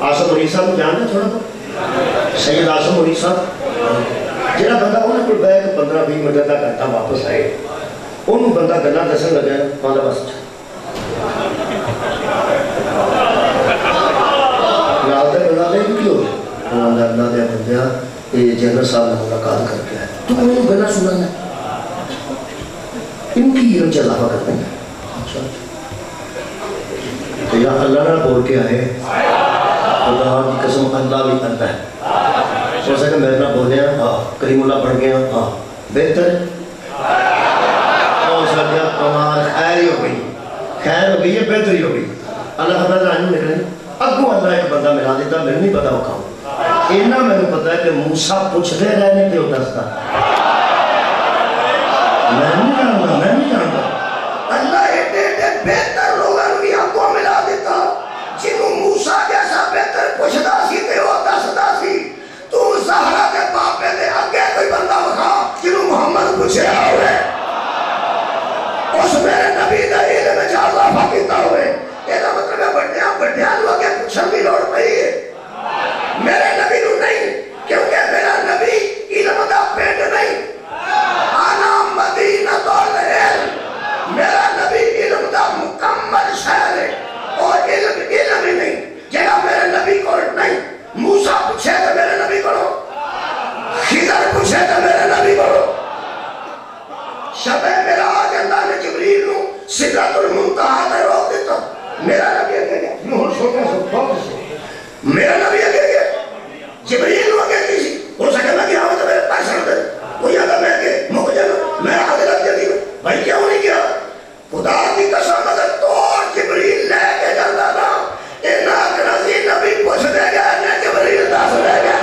آسم علی صاحب جاننا تھوڑا تو سید آسم علی صاحب جڑا بندہ انہوں کو بیگ 15-20 منٹ تک گھنٹہ واپس آئے انہوں بندہ گلا دسن لگا ہے مالا بس نال دے گلا دے کیوں اللہ دے بندیا یہ جنرل صاحب نے ملاقات کر کے ہے تو انہوں گلا سنانا ان کی علم چلاوا کرتے ہیں تو یا اللہ نے بول کے آئے خدا کی قسم اللہ بھی کرتا ہے سو سکے میرے نہ بولے ہیں کریم اللہ پڑھ گیا بہتر ہے خیر ہی ہو گئی خیر ہو گئی ہے بہتر ہی ہو گئی اللہ کا بندہ آنے نکلے اگو اللہ ایک بندہ ملا دیتا میرے نہیں پتا وہ کام اینا میں نے پتا ہے کہ موسیٰ پوچھتے رہنے کیوں دستا میں نہیں جانتا اللہ ایڈے بہتر لوگوں بھی اگو ملا دیتا جنہوں موسیٰ جیسا بہتر پوچھتا سی تے وہ دستا سی تو زہرہ کے پاپے دے اگے کوئی بندہ بکھا جنہوں محمد پوچھے آوے اس میرے نبی دا علم میں اضافہ کیتا ہوئے یہ دا مطلب ہے بڑھیاں لوگ کے پوچھن کی لوڑ پئی ہے میرے نبی نو نہیں کیونکہ میرا نبی علم دا پیٹ نہیں آنا مدینہ العلم میرا نبی علم دا مکمل شہر ہے اور علم ہی نہیں جگہ میرے نبی کو نہیں موسیٰ پوچھے تو میرے نبی کو خضر پوچھے تو میرے نبی کو شب معراج اللہ نے جبریل نو سدرۃ المنتہا تے روک دیتا میرا نبی اگے گیا نور سوچا سو فوکس میرا نبی اگے گیا جبریل نو اگے کسی ہو سکے میں گیا ہوں تو میرے پیسے دے وہ یاد میں کہ مک جانا میں آگے لگ جاتی ہوں بھائی کیوں نہیں کیا خدا کی قسم اگر توڑ جبریل لے کے جاتا نا اینا کنازی نبی پوچھ دے گا نے جبریل داس لے گا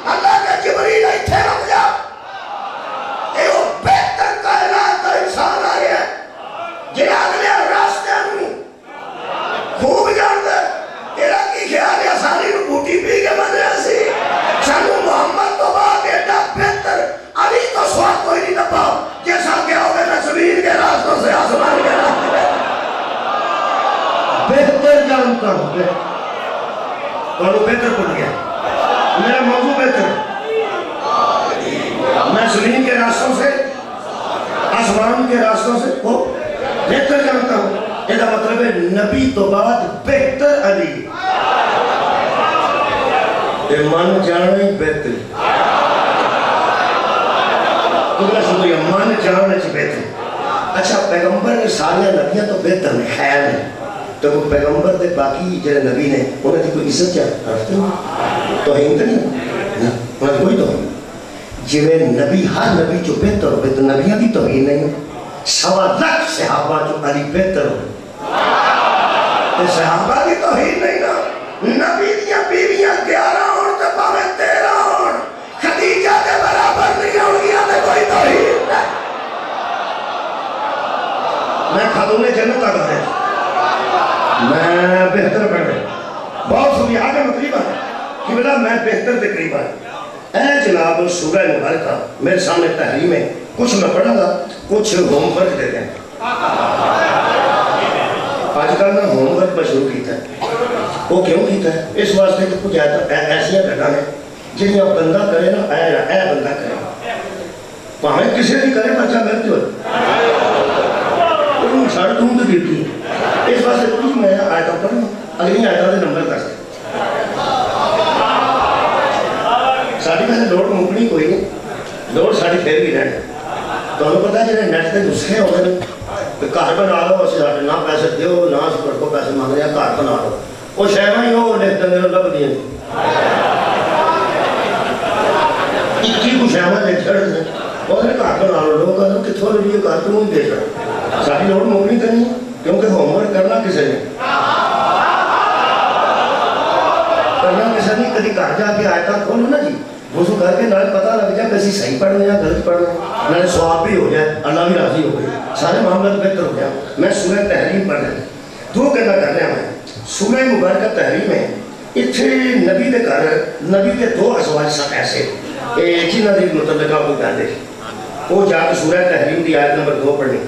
اللہ کا جبریل ایتھے رکھ جا اے وہ بہتر کائنات کا انسان آ گیا جنہاں اگلے راستے میں خوب جانتا ہے تیرا کی خیال ہے ساری نو بوٹی پی کے مدرہ سی چلو محمد تو بعد ایڈا بہتر علی تو سواد کوئی نہیں نپاؤ جیسا کیا ہوگا نا زمین کے راستوں سے آسمان کے راستے بہتر جانتا ہوں تو بہتر پڑ گیا میرا موضوع بہتر میں زمین کے راستوں سے آسمان کے راستوں سے وہ بہتر جانتا ہوں یہ مطلب ہے نبی تو بعد بہتر علی یہ من جانے بہتر شکریہ من جانے سے بہتر اچھا پیغمبر نے سارے نبیاں تو بہتر میں خیال ہے تو وہ پیغمبر دے باقی جنہیں نبی نے انہیں دی کوئی عزت کیا رفتے ہیں توہین تو نہیں انہیں کوئی توہین جوے نبی ہر نبی جو بہتر ہو تو نبیاں دی توہین نہیں ہو 1.25 صحابہ جو علی بہتر ہو تو صحابہ دی توہین نہیں نا نبی دیاں بیویاں 11 ہون تو پاویں 13 ہون خدیجہ دے برابر نہیں ہون گیا تو کوئی توہین نہیں میں خاتون جنت آ گئے میں بہتر پڑھ رہا بہت سنی آگے مطلب ہے کہ بلا میں بہتر دے قریب آئے اے جناب سورہ مبارکہ میرے سامنے تحریم ہے، کچھ میں پڑھا گا، کچھ ہوم ورک دے دیں۔ آج کل میں ہوم ورک میں شروع کیتا ہے، وہ کیوں کیتا ہے؟ اس واسطے کہ کچھ ایسیا گھٹنا ہے جنہیں بندہ کرے نا، اے بندہ کرے، پاویں کسی بھی کرے بچہ میرے جو ساڑھے تم تو دیتی ہے۔ اس واسطے کچھ میں آیتہ پڑھنا، اگلی آیتہ دے نمبر دس ساری میں لوڑ ممکنی کوئی نہیں، لوڑ ساری پھر بھی رہنا۔ تو انہوں پتا ہے جنہیں نیٹ کے نسخے ہو گئے کہ گھر بنا لو، اسی ساڑھے نہ پیسے دیو نہ سپر کو پیسے مانگ رہے ہیں، گھر بنا لو، وہ شہرہ ہی ہو لکھ دیں گے لب دیں اکی کو شہرہ لکھ چھڑ دیں، وہ گھر بنا لو، لوگ کہتے ہیں کتھوں لئے گھر تو نہیں دے چھڑ ساری لوڑ ممکنی کرنی ہے، کیونکہ ہوم ورک کرنا کسے نہیں کدی گھر جا کے آیتہ کھولو نا جی، وضو کر کے نال پتہ لگ جائے کسی صحیح پڑھ رہے ہیں غلط پڑھ رہے ہیں، نال ثواب بھی ہو جائے، اللہ بھی راضی ہو گئے، سارے معاملات بہتر ہو جائے۔ میں سورہ تحریم پڑھ رہا ہوں، دو کرنا کر رہا ہوں۔ سورہ مبارکہ تحریم ہے، اتھے نبی دے گھر نبی دے دو ازواج سب ایسے جنہ دی متعلقہ کوئی گل ہے، وہ جا کے سورہ تحریم دی آیت نمبر 2 پڑھنی،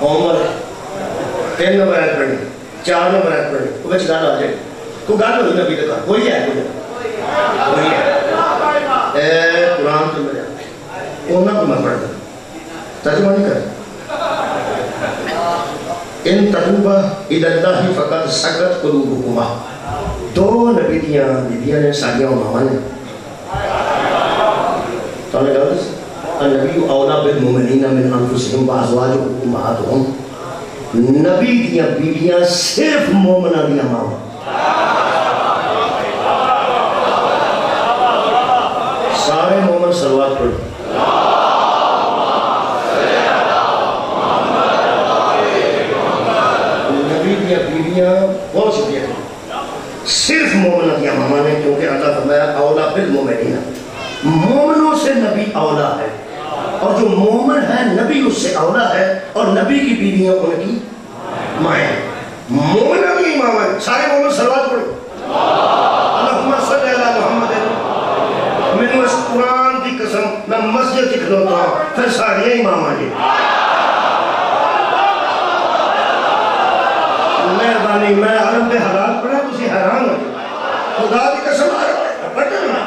عمر 3 نمبر آیت پڑھنی، 4 نمبر آیت پڑھنی، وہ بچ گل آ جائے کوئی گل ہوئی نبی دے گھر کوئی ہے کوئی ہے اے قرآن تو میرے انہوں کو میں پڑھ دوں ترجمہ نہیں کر ان تتوبہ الی اللہ فقط سکت قلوبکما، دو نبی دیاں بیبیاں نے سالیاں ماما نے تو نے کہا النبی اولا بالمؤمنین من انفسہم وازواجہم امہاتہم، نبی دیاں بیبیاں صرف مومنہ دیاں ماما، سارے مومن صلوات پڑھو۔ نبی دیا بیویاں بہت شکریہ صرف مومنہ دیا ماما نے، کیونکہ اللہ فرمایا اولا بالمؤمنین، مومنوں سے نبی اولا ہے، اور جو مومن ہے نبی اس سے اولا ہے، اور نبی کی بیویاں ان کی مائیں، مومنہ کی ماما، سارے مومن صلوات پڑھو۔ اللہم صلی اللہ محمد، میں نے اس قرآن کی قسم میں مسجد دکھلوتا ہوں پھر ساری امام آجے مہربانی، میں عرب دے حالات پڑھا تسی حیران ہو خدا کی قسم عرب پڑھنا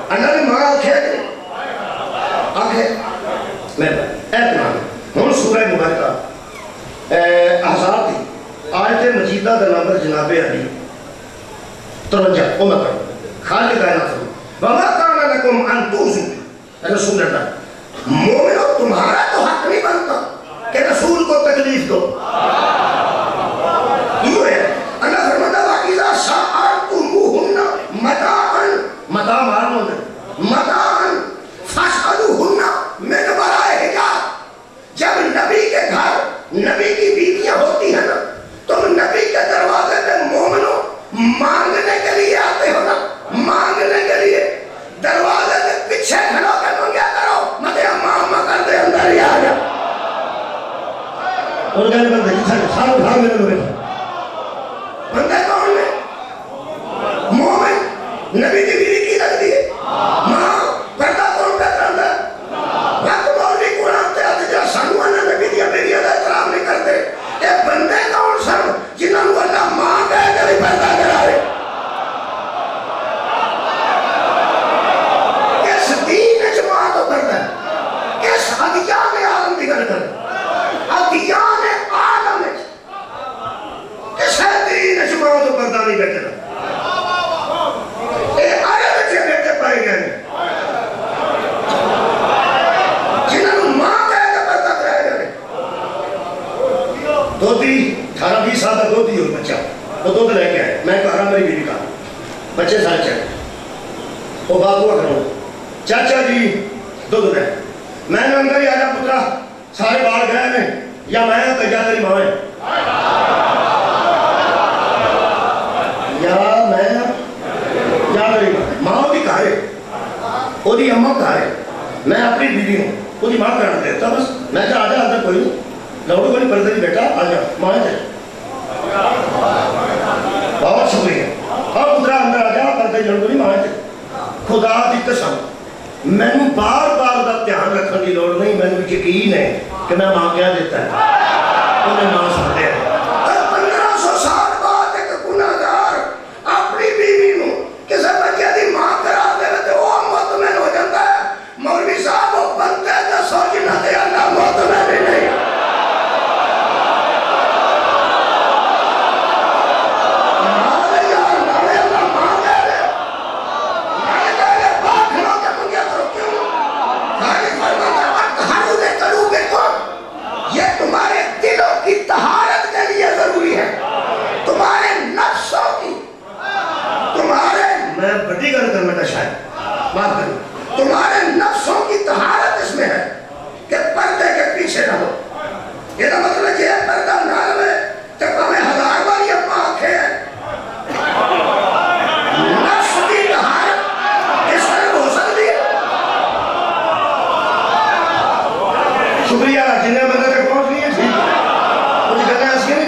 اللہ نے ماں آکھے مہربانی اعتماد ہوں سورہ مبارکہ احزاب دی آیت مجیدہ دا نمبر جناب علی 53 وہ میں پڑھوں خالق کائنات فرمائے وَمَا كَانَ لَكُمْ أَن تُؤْذُوا رسول اللہ مومنوں تمہارا تو حق نہیں بنتا کہ رسول کو تکلیف دو، یوں ہے اللہ فرماتا وَإِذَا سَأَلْتُمُوهُنَّ مَتَاعًا مَتَاع مارمون مَتَاعًا فَاسْأَلُوهُنَّ مِنْ وَرَاءِ حِجَابٍ، جب نبی کے گھر نبی کی بیویاں ہوتی ہیں نا، تم نبی کے دروازے پہ مومنوں مانگنے کے لیے آتے ہو نا، مانگنے کے لیے دروازے کے پیچھے کھڑو کر منگیا کرو، مدے امام کر دے اندر ہی آ جا اور کہنے پر دیکھ سارے بھاگ میرے لوگ بندے کون میں مومن نبی کی بیوی کی رکھ دیئے ماں پردہ کون کہتا اندر وقت مولی قرآن تے آتے جا سانوانا نبی دیا میری علیہ احترام نہیں کرتے، اے بندے کون سر جنہوں نے اللہ ماں کہے کبھی پردہ کرا رہے ادیان عالم دی گل کر ادیان عالم کسے دین اجماع تو پردہ نہیں بیٹھنا اے آئے بچے بیٹھے پائے گئے جنہوں نے ماں کہے کہ پردہ کرائے گئے دو دی 18-20 سال کا دو دی اور بچہ وہ دو لے کے آئے، میں کہا رہا میری بیوی کا بچے سارے چاہے وہ بابو اکھروں چاچا جی دو رہے میں نے اندر ہی آجا پترا سارے بار گئے میں یا میں کہ یا تیری ماں ہے یا میں یا میری ماں ہوتی کہا ہے وہ دی اممہ کہا ہے میں اپنی بیوی ہوں وہ دی ماں کرنا دیتا بس میں کہا آجا اندر کوئی لوڑو کوئی پردہ نہیں بیٹا آجا ماں ہے بہت شکریہ لڑکوں نہیں مانتے خدا دی قسم مینوں بار بار دا دھیان رکھنے کی لوڑ نہیں مینوں یقین ہے کہ میں ماں کیا دیتا ہے انہیں ماں سن لیا 1500 سال بعد ایک گناہگار اپنی بیوی نو کسی بچے دی ماں کرا دے تو وہ مطمئن ہو جاتا ہے مولوی صاحب وہ بندے کا سوچنا دے اللہ مطمئن ہی نہیں طہارت کے لیے ضروری ہے تمہارے نفسوں کی میں بڑی گل کرنا تھا شاید بات کروں تمہارے نفسوں کی طہارت اس میں ہے کہ پردے کے پیچھے نہ ہو یہ مطلب یہ پردہ نہ رہے تو ہمیں 1000 بار یہ پاک ہے نفس کی طہارت اس طرح ہو سکتی ہے شکریہ جنہیں بندے تک پہنچ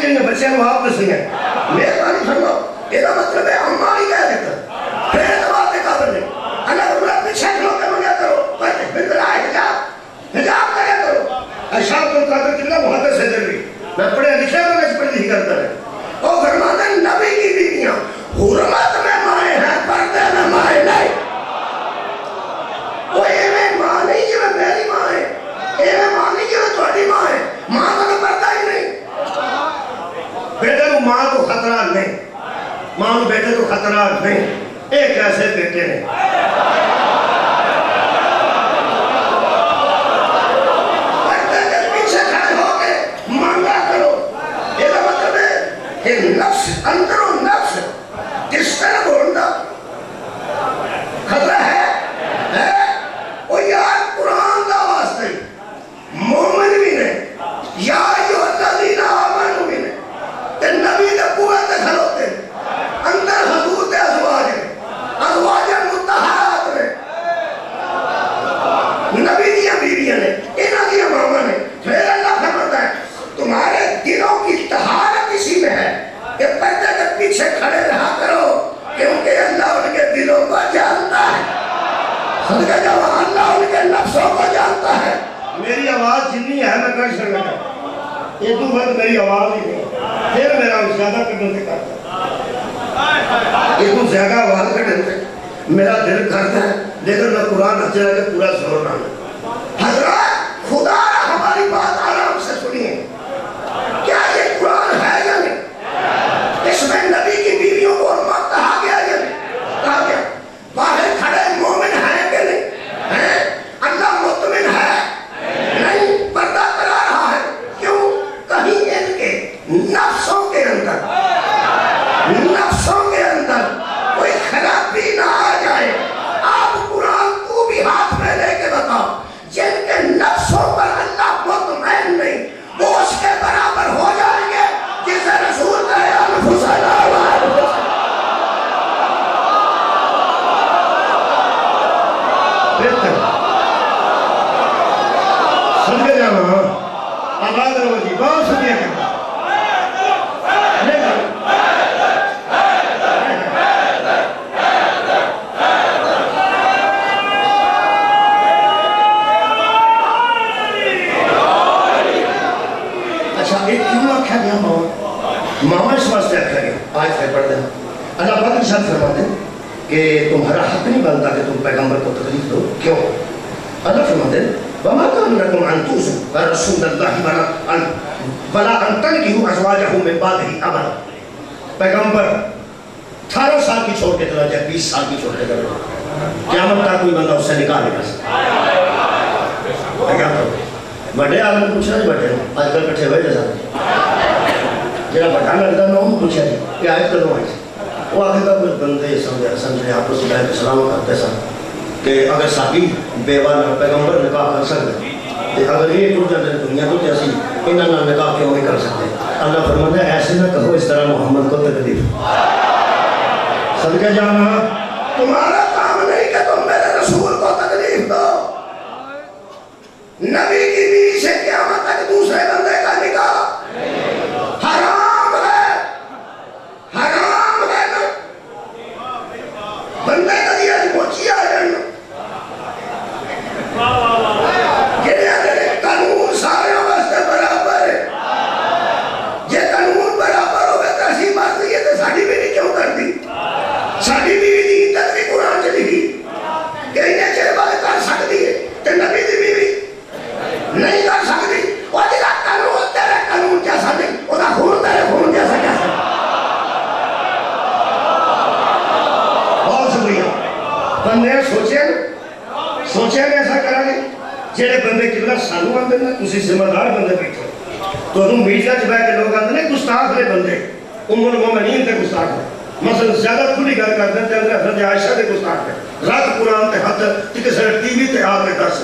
لیے بچے ہم آپ دس ہیں مہربانی فرماؤ یہ مطلب ہے ہماری کہہ دیتا پھر اعتبار کے قابل نہیں اللہ کو بلا پیچھے کھلو کے منگا کرو بندر آئے حجاب کرے کرو اشارت و قادر کتنا محدث ہے ضروری میں پڑھے لکھے میں اس پر نہیں کرتا ہے اور فرماتا ہے نبی کی بیویاں حرمت میں مائیں ہیں پردے میں مائیں نہیں وہ ایویں ماں نہیں جو میری ماں ہے ایویں ماں نہیں جو تھوڑی ماں ہے ماں کا تو پردہ ہی نہیں بیٹے کو ماں کو خطرہ نہیں ماں کو بیٹے کو خطرہ نہیں ایک ایسے بیٹے ہیں پردے کے پیچھے کھڑے ہو کے مانگا کرو یہ مطلب ہے کہ نفس اندر و نفس کس طرح بولنا خطرہ ہے وہ یار قرآن کا واسطے مومن بھی نہیں یا جو الذین آمنوا بھی نہیں نبی دے پورے تے کھلوتے اندر حضور دے ازواج مطہرات نے نبی دیا بیویاں نے انہاں دیا ماما نے پھر اللہ فرماتا ہے تمہارے دلوں کی طہارت اسی میں ہے کہ پردے کے پیچھے کھڑے رہا کرو کیونکہ اللہ ان کے دلوں کو جانتا ہے صدقہ جاؤ اللہ ان کے نفسوں کو جانتا ہے میری آواز جنی ہے میں کر سکتا ہوں یہ تو بات میری آواز ہی نہیں پھر میرا زیادہ کرنے سے کرتا ہے یہ تو زیادہ آواز کرنے سے میرا دل کرتا ہے لیکن میں قرآن اچھے رہے کہ پورا زور نہ لے حضرات خدا ہماری بات آرام سے سنیے کیا یہ قرآن ہے یا نہیں اس میں نبی کی بیویوں کو امت کہا گیا یا نہیں کہا گیا باہر کھڑے مومن ہیں کہ نہیں اللہ مطمئن ہے نہیں پردہ کرا رہا ہے کیوں کہیں ان کے نفسوں کے اندر کوئی خرابی نہ آ جائے آپ قرآن کو بھی ہاتھ میں لے کے بتاؤ جن کے نفسوں پر اللہ مطمئن نہیں وہ اس کے برابر ہو جائیں گے جسے رسول کہے انفسنا بہتر سمجھے جانا آباد رہو جی بہت سنیے کرنا ماما اس واسطے رکھا گیا آج پھر پڑھ دیں اللہ پاک ارشاد فرماتے ہیں کہ تمہارا حق نہیں بنتا کہ تم پیغمبر کو تکلیف دو کیوں اللہ فرماتے ہیں وَمَا كَانَ لَكُمْ أَن تُؤْذُوا رَسُولَ اللَّهِ وَلَا أَن تَنكِحُوا أَزْوَاجَهُ مِن بَعْدِهِ أَبَدًا پیغمبر 18 سال کی چھوڑ کے چلا جائے 20 سال کی چھوڑ کے چلا جائے قیامت تک کوئی بندہ اس سے نکاح نہیں کر سکتا کیا کرو بڑے عالم پوچھ رہے بڑے آج کل کٹھے ہوئے جیسا جنہا بڑھا لگتا میں ہوں پوچھا جی کہ آیت کرو آئیس وہ آخر کا کچھ بندے سمجھے آپ کو صلی اللہ سلام کرتے سن کہ اگر صحابی بیوہ پیغمبر نکاح کر سکتے اگر یہ ٹوٹ جاتے دنیا تو جیسی انہاں نہ نکاح کیوں نہیں کر سکتے اللہ فرماتا ہے ایسے نہ کہو اس طرح محمد کو تکلیف صدقہ جانا تمہارا کام نہیں کہ تم میرے رسول کو تکلیف دو نبی کی بیوی سے قیامت تک دوسرے بندے کا نکاح حرام ہے نا بندے سوچیا نے ایسا کرا گے جہے بندے قبلہ سانو آتے ہیں تسی ذمہ دار بندے بیٹھے تو میڈیا چ بہ کے لوگ آتے ہیں گستاخ نے بندے ام المومنین تے گستاخ ہے مثلا زیادہ کھلی گل کرتے ہیں حضرت عائشہ کے گستاخ ہے رات قرآن تے حد کسی ٹی وی تے آ کے دس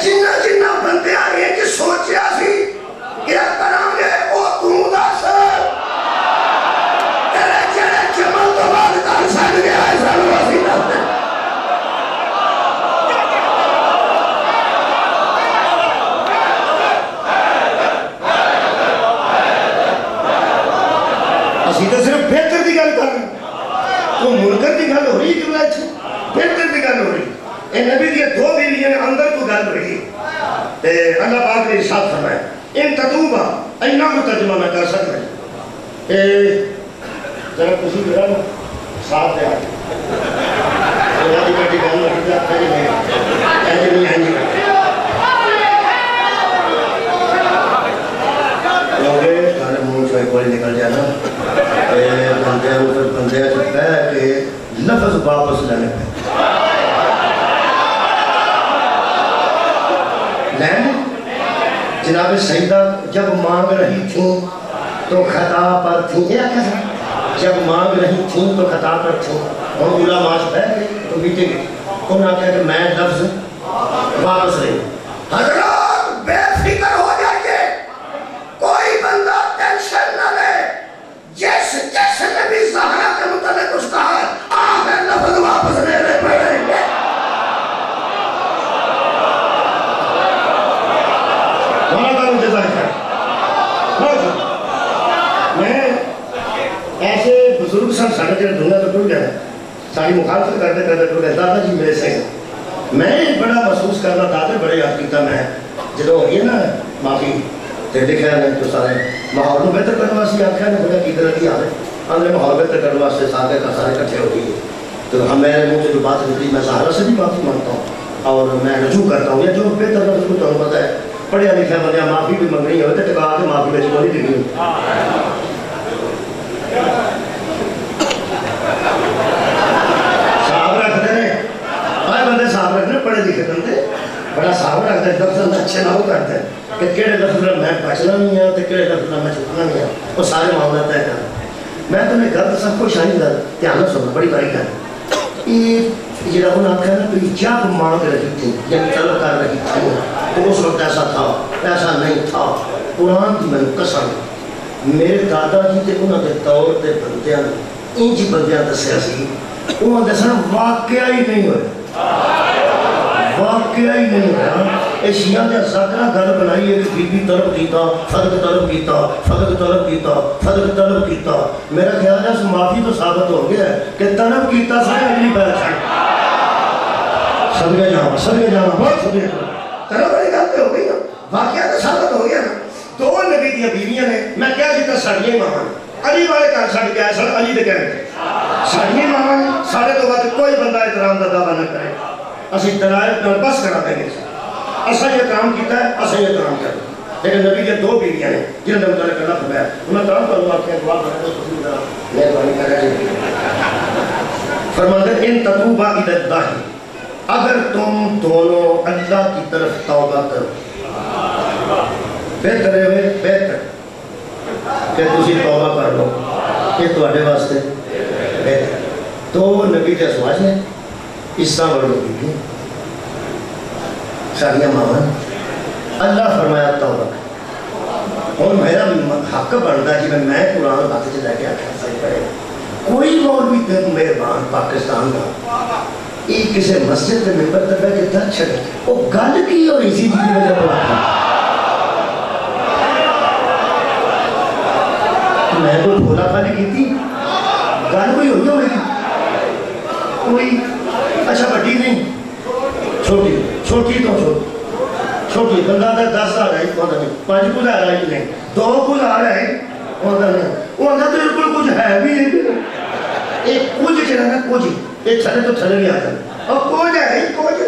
جنہ جنہ بندے آ رہے کہ سوچیا سی کیا کرام گے وہ تم دس تیرے چڑے جمل تو بعد کر سکتے گے ایسا نواسی دس اسی تو صرف بہتر کی گل کر رہے ہیں وہ منکر کی گل ہو رہی ہے بہتر کی گل ہو رہی ہے نبی کی دو بیویاں اندر کو گل رہی اللہ پاک نے ارشاد فرمایا ان تتوبا اینا کو ترجمہ میں کر سکتا ہے ذرا کسی بھی رہا ساتھ دے آئے اللہ کی بیٹی گل میں کیا تھا نہیں آئیں لوگے سارے منہ سے کوئی نکل جانا بندے سے پہ کے لفظ واپس لینے پہ جناب سیدہ جب مانگ رہی تھیں تو خطا پر تھیں جب مانگ رہی تھیں تو خطا پر تھیں اور اولا ماس بہ گئے تو بیٹے گئے انہوں نے کہا کہ میں لفظ واپس رہی حضرات بے فکر ہو جائیے کوئی بندہ ٹینشن نہ لے جس نے بھی زہرا کے متعلق اس کا ہے آخر لفظ واپس لینے پڑیں گے میں ایسے بزرگ سن سارے جنہیں دنیا تو ٹوٹ گیا ساری مخالفت کرتے کرتے ٹوٹ گیا دادا جی میرے سے میں بڑا محسوس کرنا دادے بڑے یاد کیتا میں جدو ہوئی ہے نا معافی تے لکھا ہے تو سارے ماحول کو بہتر کرنے واسطے آخیا نے بڑا کی طرح کی حال ہے ہمیں ماحول بہتر کرنے واسطے سارے کٹھے ہو گئی تو ہم میرے منہ سے جو بات نکلی میں زہرا سے بھی معافی مانگتا ہوں اور میں رجوع کرتا ہوں یا جو بہتر ہے اس کو تمہیں پتہ ہے پڑھیا لکھا بندہ معافی بھی منگنی ہوئے تو ٹکا کے معافی میں چکولی لکھنی صاحب رکھتے ہیں ہر بندے صاحب رکھتے ہیں پڑھے لکھے بندے بڑا صاحب رکھتے ہیں لفظ اچھے نہ ہو کرتے ہیں کہ کہڑے لفظ میں بچنا نہیں ہے تو کہڑے لفظ میں چھپنا نہیں ہے وہ سارے معاملات طے کرنا میں تمہیں گلت سب کو شاہی گل دھیان سننا بڑی باری گل یہ جہاں انہوں نے آخر نا کوئی جب مانگ رہی تھی یا طلب کر رہی تھی تو اس وقت ایسا تھا ایسا نہیں تھا قرآن کی میں قسم میرے دادا جی تے انہوں نے دور تے بندیاں انج بندیاں دسیا سی انہوں نے دسنا واقعہ ہی نہیں ہوئے واقعہ ہی نہیں ہوا یہ شیعہ نے ذاکرہ گل بنائی ہے کہ بی بی طلب کیتا فدق طلب کیتا فدق طلب کیتا فدق طلب کیتا میرا خیال ہے اس معافی تو ثابت ہو گیا ہے کہ طلب کیتا سارے اگلی بیر چھڑ سبگے جانا بہت سبگے جانا طلب بڑی گلتے ہو گئی نا واقعہ تو ثابت ہو گیا نا دو نبی دیا بیویاں نے میں کیا جیتا ساڑیے ماما علی والے کار ساڑ کے آئے ساڑ علی دے کہنے ساڑیے ماما ساڑے تو بات کوئی بندہ احترام دا دعویٰ نہ کرے اسی دلائل بس کرا دیں گے اسا یہ کام کیتا ہے اسا یہ کام کرتا لیکن نبی کے دو بیویاں ہیں جنہوں نے مطالعہ کرنا فرمایا انہوں نے کام کرو آپ کے دعا کرنے تو کسی طرح مہربانی کر رہے ہیں فرماتے ان تتوبا الی اللہ اگر تم دونوں اللہ کی طرف توبہ کرو بہتر ہے بہتر کہ تسی توبہ کر لو یہ تواڈے واسطے بہتر تو نبی کے ازواج نے اس طرح بڑھو کی ساریاں مامان اللہ فرمایا توبہ اور میرا حق بنتا ہے جی میں قرآن بات سے لے کے آخر سے پڑھے کوئی مولوی مہربان پاکستان کا ایک کسی مسجد میں ممبر تک ہے کہ در چھڑے وہ گل کی اور اسی جی وجہ پر آتا میں کوئی بھولا خالی کی تھی گل کوئی ہوئی ہوئی کوئی اچھا بڑی نہیں چھوٹی چھوٹی تو چھوٹی بندہ تھا 10 آ رہا ہے 5 کل آ رہا ہے نہیں 2 کل آ رہا ہے وہ اندر بالکل کچھ ہے بھی نہیں ایک کچھ چلا نا کچھ یہ چھلے تو چھلے بھی آ جائے اور کچھ ہے ہی کچھ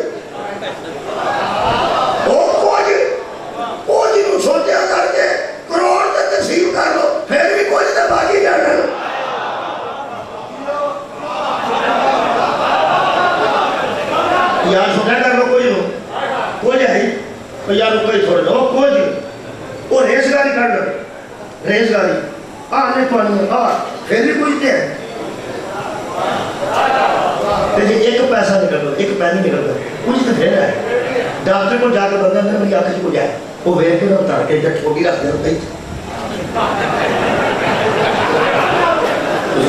کچھ نو چھوٹیا کر کے کروڑ تک تقسیم کر لو پھر بھی کچھ تو باقی جانا یار چھوٹا کر لو کوئی ہے یار کوئی چھوڑ لو کوئی وہ ریس گاری کر لو ریس گاری آنے تو آنے پھر بھی کچھ دے لیکن ایک پیسہ نکل دو ایک پینی نکل دو کچھ تو پھر ہے ڈاکٹر کو جا کے بندہ نے میری آنکھ کو جائے وہ ویر کے نہ اتار کے جب چھوٹی رکھ دے رہی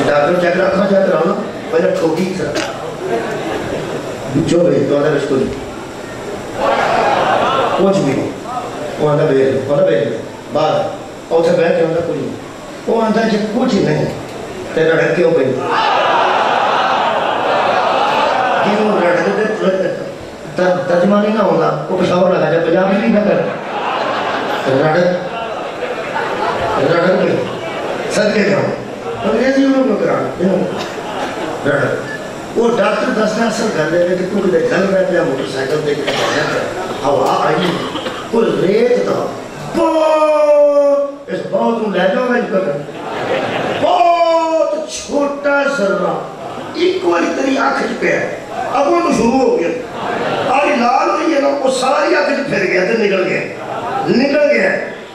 ڈاکٹر چیک رکھنا چاہتے رہو نا پہلے ٹھوکی سر جو بھی تو آدھا رشتو نہیں کچھ بھی نہیں وہ آدھا بیل بعد اور اسے بیٹھ کے آدھا کچھ نہیں وہ آدھا جب کچھ نہیں تیرا رکھ کیوں گئی کیوں رکھ دے ترجمہ نہیں نہ ہوگا وہ پشاور لگا جائے پنجابی نہیں نہ کر رکھ گئی صدقے جاؤں انگریزی انہوں کو کرانا وہ ڈاکٹر دسنا اثر کر لے کہ تو کدھے گھر رہے پیا موٹر سائیکل دیکھ کے ہوا آئی وہ ریت تھا اس بہت تم لے جاؤ گا جو کر بہت چھوٹا ذرہ ایک والی تری آنکھ پہ ہے اب وہ شروع ہو گیا آئی لال ہوئی ہے نا وہ ساری آنکھ پھر گیا تو نکل گیا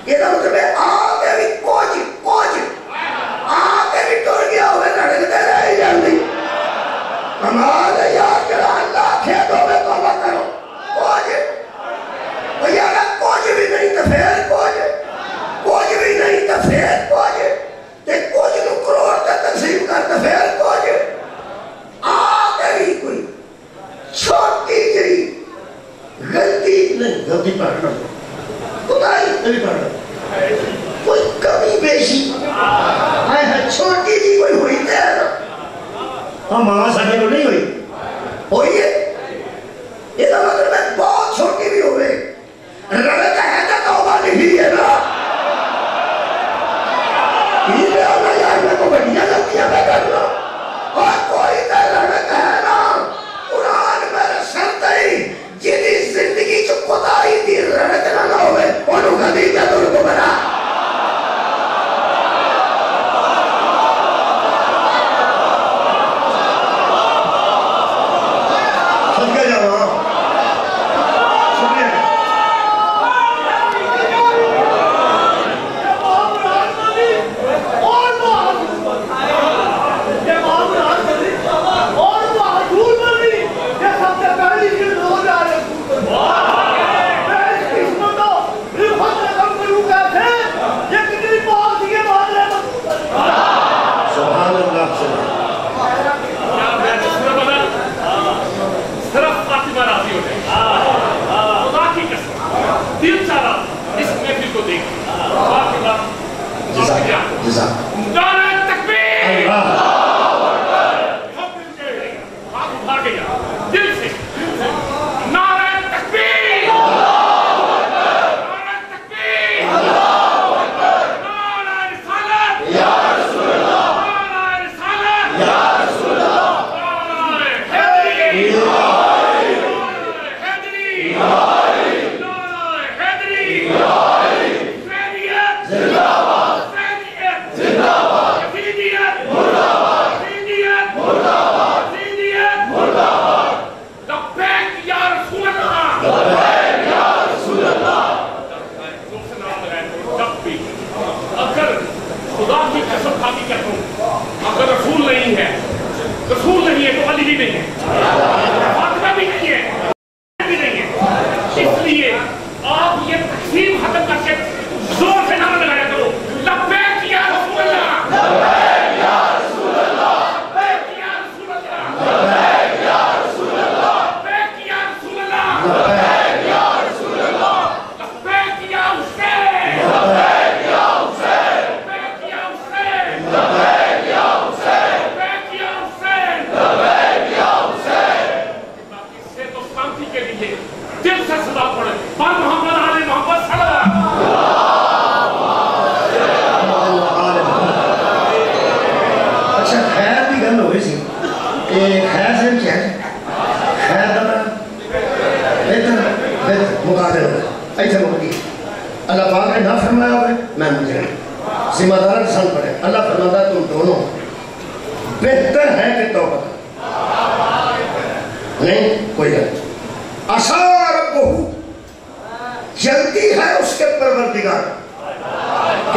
یہ نا مطلب ہے آگے بھی کوچ آگے بھی ٹوڑ گیا ہوئے لڑکتے رہے جلدی کمال ہے یار جڑا اللہ کھیتوں میں توبہ کرو کوچ وہ یہ اگر کوچ بھی نہیں تو پھر کوچ بھی نہیں تو پھر کوچ نو کروڑ تک تقسیم کر تو پھر کوچ آگے بھی کوئی چھوٹی جی غلطی نہیں غلطی پڑھ رہا خدائی نہیں پڑھ رہا کوئی کمی بیشی چھوٹی جی کوئی ہوئی تھے ہم ماں سانے کو نہیں ہوئی ہے یہ تو مطلب ہے بہت چھوٹی بھی ہوئے رڑک ہے تو توبہ نہیں ہے نا یہ لے آنا یار میں کو بڑھیا لگتیاں میں کرنا اور کوئی تو رڑک ہے نا قرآن میرے سرتے ہی جنہی زندگی جو خدائی دی رڑک نہ ہوئے انہوں کا دیتا تو ان کو بنا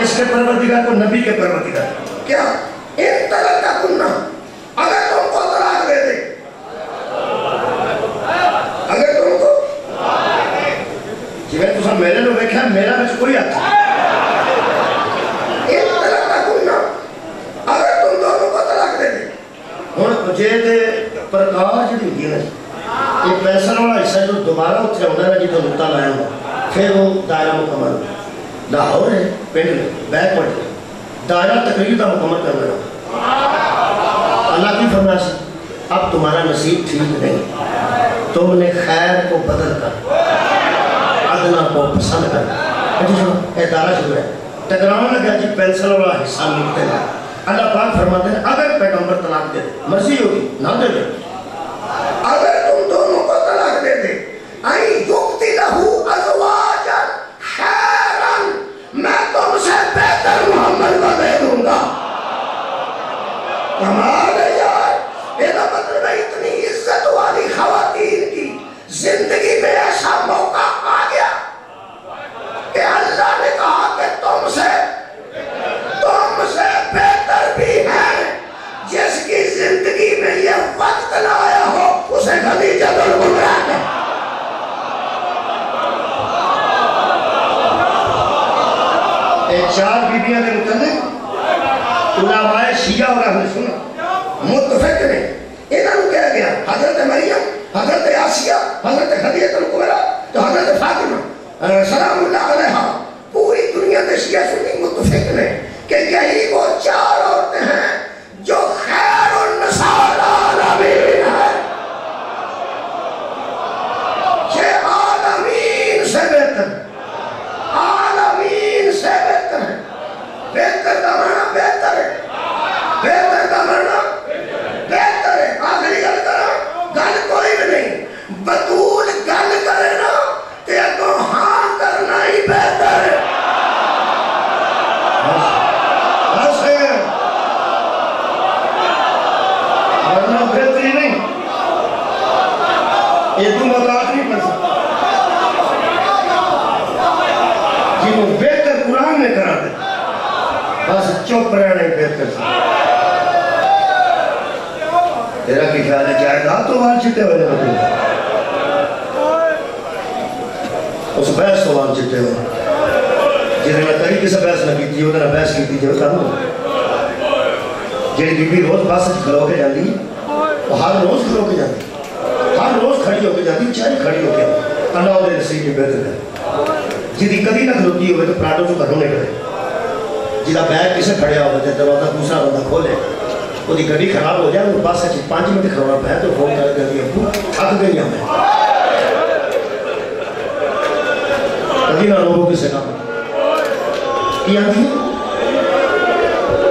کس کے پروردگار کو؟ نبی کے پروردگار. کیا ان طرح کا کننا اگر تم کو طلاق دے دے، اگر تم کو جی میں تو سب میرے لوگ دیکھا میرا بچ کوئی آتا ان طرح کا کننا اگر تم دونوں کو طلاق دے دے. ہوں مجھے دے پرکاش دی ہوگی نا یہ پیسہ والا حصہ جو دوبارہ اتنے ہوتا ہے جی تو نقطہ لایا ہوں پھر وہ دائرہ مکمل لاہور ہے پنڈ میں بیک ورڈ ہے دائرہ تقریر کا مکمل کر رہا ہوں. اللہ کی فرمائش اب تمہارا نصیب ٹھیک نہیں، تم نے خیر کو بدل کر ادنا کو پسند کر ادارہ شروع ہے ٹکرانا لگا جی پینسل والا حصہ نکلتے ہیں. اللہ پاک فرماتے ہیں اگر پیغمبر طلاق دے دے مرضی ہوگی نہ دے دے، اگر تم دونوں کو طلاق دے دے آئی یکتی لہو ازواجا خیرن میں تم سے بہتر محمد کو دے دوں گا. کمال ہے یار، یہ مطلب ہے اتنی عزت والی خواتین کی زندگی میں ایسا موقع آ گیا کہ اللہ نے کہا کہ تم سے بہتر بھی ہے. جس کی زندگی میں یہ وقت نہ آیا ہو اسے خدیجہ الکبریٰ ہے. چار بیبیاں کے متعلق علماء شیعہ اور اہل سنت متفق نے انہوں کہا گیا حضرت مریم، حضرت آسیہ، حضرت خدیجہ الکبریٰ تو حضرت فاطمہ سلام اللہ علیہ پوری دنیا کے شیعہ سنی متفق نے کہ یہی وہ چار عورتیں ہیں جو خیر النساء العالمین ہے. یہ عالمین سے بہتر، عالمین سے بہتر ہے. بہتر کا معنی بہتر ہے، بہتر کا معنی بہتر ہے. آخری گل کرا گل کوئی بھی نہیں، بطول گل کرے نا تے اگوں ہاں کرنا ہی بہتر ہے. بہتری نہیں یہ تو مطاق نہیں پڑھ سکتا جی وہ بہتر قرآن میں کرا دے بس چپ رہنا ہی بہتر سے. تیرا کی خیال ہے جائیداد تو وہاں چھتے ہوئے نہیں اس بحث تو وہاں چھتے ہوئے جنہیں میں طریقے سے بحث نہ کی تھی وہ نے بحث کی تھی جو کرنا جنہیں بی بی روز پاس کھلو کے جاندی وہ ہر روز کھلو کے جاندی ہر روز کھڑی ہو کے جاندی چاہی کھڑی ہو کے اللہ علیہ نصیب میں بہتر ہے. جدی کدی نہ کھلوتی ہوئے تو پراٹوں سے گھروں نہیں کرے جدہ بیگ کسے کھڑے ہو جائے دروازہ دوسرا بندہ کھولے وہ دی گھڑی خراب ہو جائے وہ پاس سے 5 منٹ کھڑونا پہ تو فون کر کے دیا ابو تھک گئی ہمیں کدی نہ لوگوں کسے کام کیا دی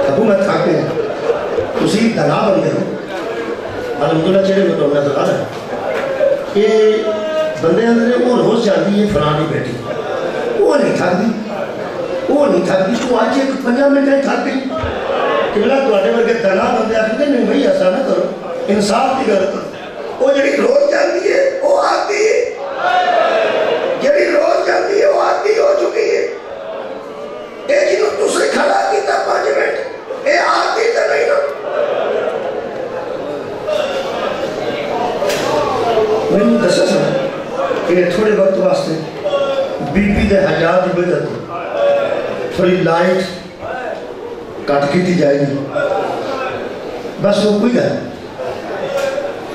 ابو میں تھک گئی اسی دنا بن گئے الحمدللہ چہرے میں تو میں دلا رہا ہے کہ بندے اندر وہ روز جاتی ہے فلانی بیٹی وہ نہیں تھک دی وہ نہیں تھک دی تو آج ایک 5 منٹ نہیں تھک گئی کہ بلا تو آنے ورگے دنا بندے آتے نہیں بھائی ایسا نہ کرو انصاف کی غلط کرو. وہ جڑی روز جاتی ہے وہ آتی ہے جڑی روز جاتی ہے وہ آتی ہو چکی ہے اے جنہوں دوسرے کھڑا کیتا 5 منٹ اے آتی تو نہیں نا. میں نے دسا سا کہ تھوڑے وقت واسطے بی بی دے حیات دی وجہ تھوڑی لائٹ کٹ کی جائے گی بس وہ کوئی گل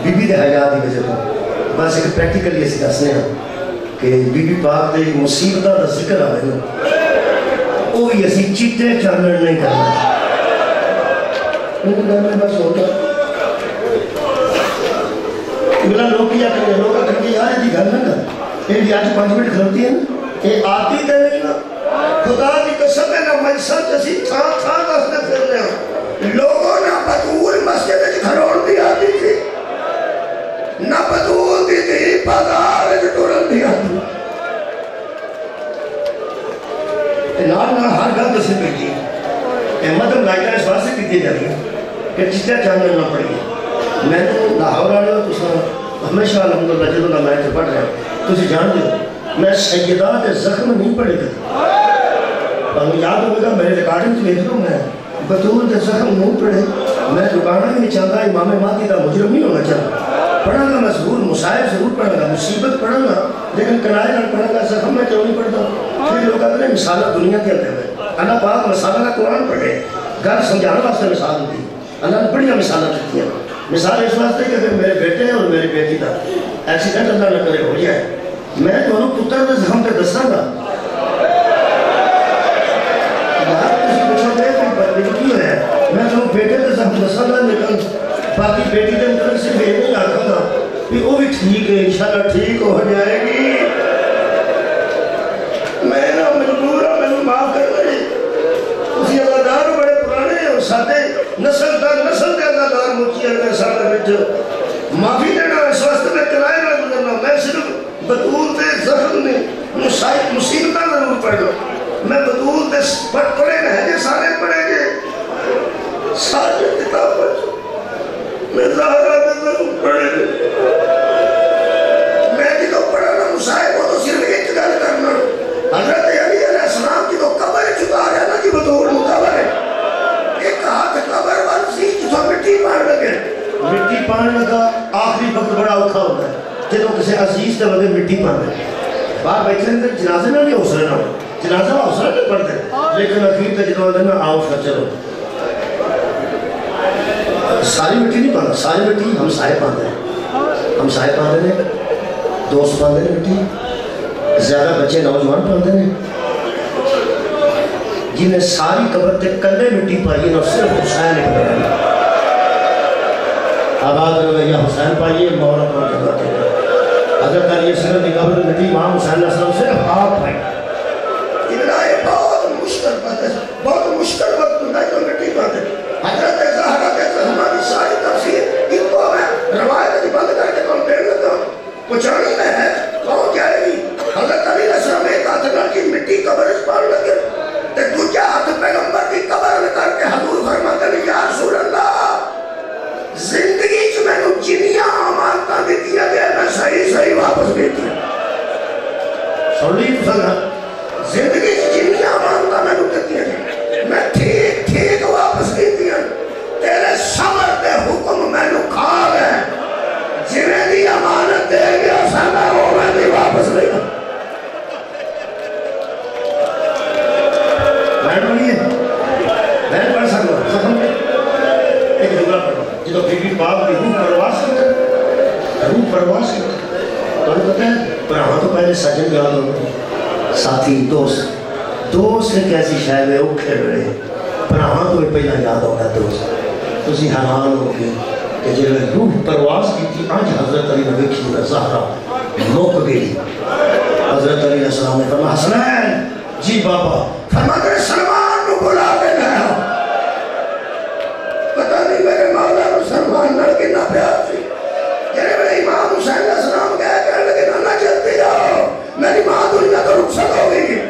بی بی دے حیات دی وجہ بس ایک پریکٹیکلی اسی دسنے ہیں کہ بی بی پاک دے مصیبتہ دا ذکر آئے نا وہ بھی اسی چیٹے چانر نہیں کرنا لیکن گھر میں بس ہوتا میرا لوگ کیا کریں لوگ کر کے یار یہ گھر نہ کر یہ آج 5 منٹ کھلوتی ہے نا یہ آتی دے نہیں نا خدا کی قسم ہے نا مجسل جیسی تھان تھان دستے پھرنے ہوں لوگوں نہ بدول مسجد اچھ گھرون دی آتی تھی نہ بدول دی تھی بازار اچھ ٹورن دی آتی نال نال ہر گھر دسے پیٹی مطلب لائٹر اس واسطے کیتی جا رہی ہے کہ چیزیں چاندر نہ پڑی ہے. میں تو لاہور آنے ہو تو ہمیشہ الحمدللہ جدوں کا میں پڑھ رہا ہوں تو جان دے میں سیدات زخم نہیں پڑے گا اور یاد ہوگا میرے ریکارڈنگ دیکھ لوں میں بطول دے زخم منہ پڑے میں رکانا ہی نہیں چاہتا امام مہدی کا مجرم نہیں ہونا چاہتا پڑھا گا میں ضرور مصائب ضرور پڑھا گا مصیبت پڑھا گا لیکن کنائے نہ پڑھا گا زخم میں کیوں نہیں پڑھتا پھر لوگ کہتے ہیں مثالہ دنیا کے اندر میں اللہ پاک مثالہ کا قرآن پڑھے گھر سمجھانے واسطے مثال ہوتی اللہ نے بڑی مثالیں دیتی ہیں مثال اس واسطے کہ اگر میرے بیٹے اور میری بیٹی کا ایکسیڈنٹ اللہ نہ کرے ہو جائے میں دونوں پتر کے زخم پہ دساں گا میں تو بیٹے کے ساتھ دساں گا لیکن باقی بیٹی کے مطلب صرف یہ نہیں آتا گا کہ وہ بھی ٹھیک ہے انشاءاللہ ٹھیک ہو جائے گی میں نا مجبور ہوں میں معاف کر دیں اسی اللہ دار بڑے پرانے ہیں اور ساتھے نسل در نسل دے اللہ دار موچی ہے ساتھ بیٹھے معافی دینا اس واسطے میں کرائے نہ گزرنا میں صرف بطول دے زخم نے مصیبتہ ضرور پڑھ لوں میں بطول دے پڑھے رہے سارے پڑھے گے سارے کتاب پڑھے میں ظاہرہ دے ضرور پڑھے گے میں جدو پڑھانا مصائب ہو تو صرف ایک گل کرنا حضرت علی علیہ السلام کی تو قبر چکا رہا نا کہ بطول مقابر ہے ایک ہاتھ قبر والسی جتوں مٹی پان لگے مٹی پان لگا آخری وقت بڑا اوکھا ہوتا ہے جدو کسی عزیز دے وقت مٹی پان لگے باہر بیٹھے ہیں جنازے نہ نہیں حوصلے نہ جنازہ حوصلہ نہیں پڑھتے لیکن اخیر تک جدو آدھے آؤ پھر چلو ساری مٹی نہیں پانا ساری مٹی ہم سائے پاندے ہیں ہم سائے پاندے ہیں دوست پاندے ہیں مٹی زیادہ بچے نوجوان پاندے ہیں جنہیں ساری قبر تے کلے مٹی پائیے اور صرف حسین پڑھے آباد رویہ حسین پائیے مولا پاک جگہ کے حضرت علی السلام کی قبر مٹی امام حسین علیہ السلام صرف آپ پائیے بہت مشکل وقت ہوتا ہے تو مٹی پاتے حضرت زہرہ کے ہماری ساری تفسیر ان کو میں روایت کی بند کر کے کون پیر لگا پچھانے میں ہے کون جائے گی حضرت علی السلام ایک ہاتھ نہ کی مٹی قبر اس پار لگے تے دوجہ ہاتھ پیغمبر کی قبر میں کر کے حضور فرماتے ہیں یا رسول اللہ زندگی چ میں نے جنیاں امانتاں دتیاں تے میں صحیح واپس دیتی سن لی زندگی جنیاں امانتاں میں نے دتیاں میں ٹھیک واپس دیتی ہیں تیرے صبر دے حکم میں نے کھا گئے جنہیں دی امانت دے گیا سانا وہ میں دی واپس لے گا میں پڑھئے میں پڑھ سکتا ختم میں ایک جملہ پڑھا جدو بی بی پاک کی روح پرواز کرتا تو انہیں پتہ ہے پرانا تو پہلے سجن یاد ہوگا ساتھی دوست ایک ایسی شاید ہے وہ کھیل رہے ہیں پرانا تو پہلا یاد ہوگا دوست تو اسی حیران ہو گئے کہ جب روح پرواز کی تھی آج حضرت علی نے دیکھی زہرا موک گئی حضرت علی علیہ السلام نے فرمایا حسنین جی بابا فرماتے ہیں سلمان کو بلا کے گیا پتہ نہیں میرے مولا کو سلمان نہ کے نہ پیار تھی یعنی میرے امام حسین علیہ السلام کہہ کر لگے نہ چلتے جاؤ میری ماں دنیا تو رخصت ہو گئی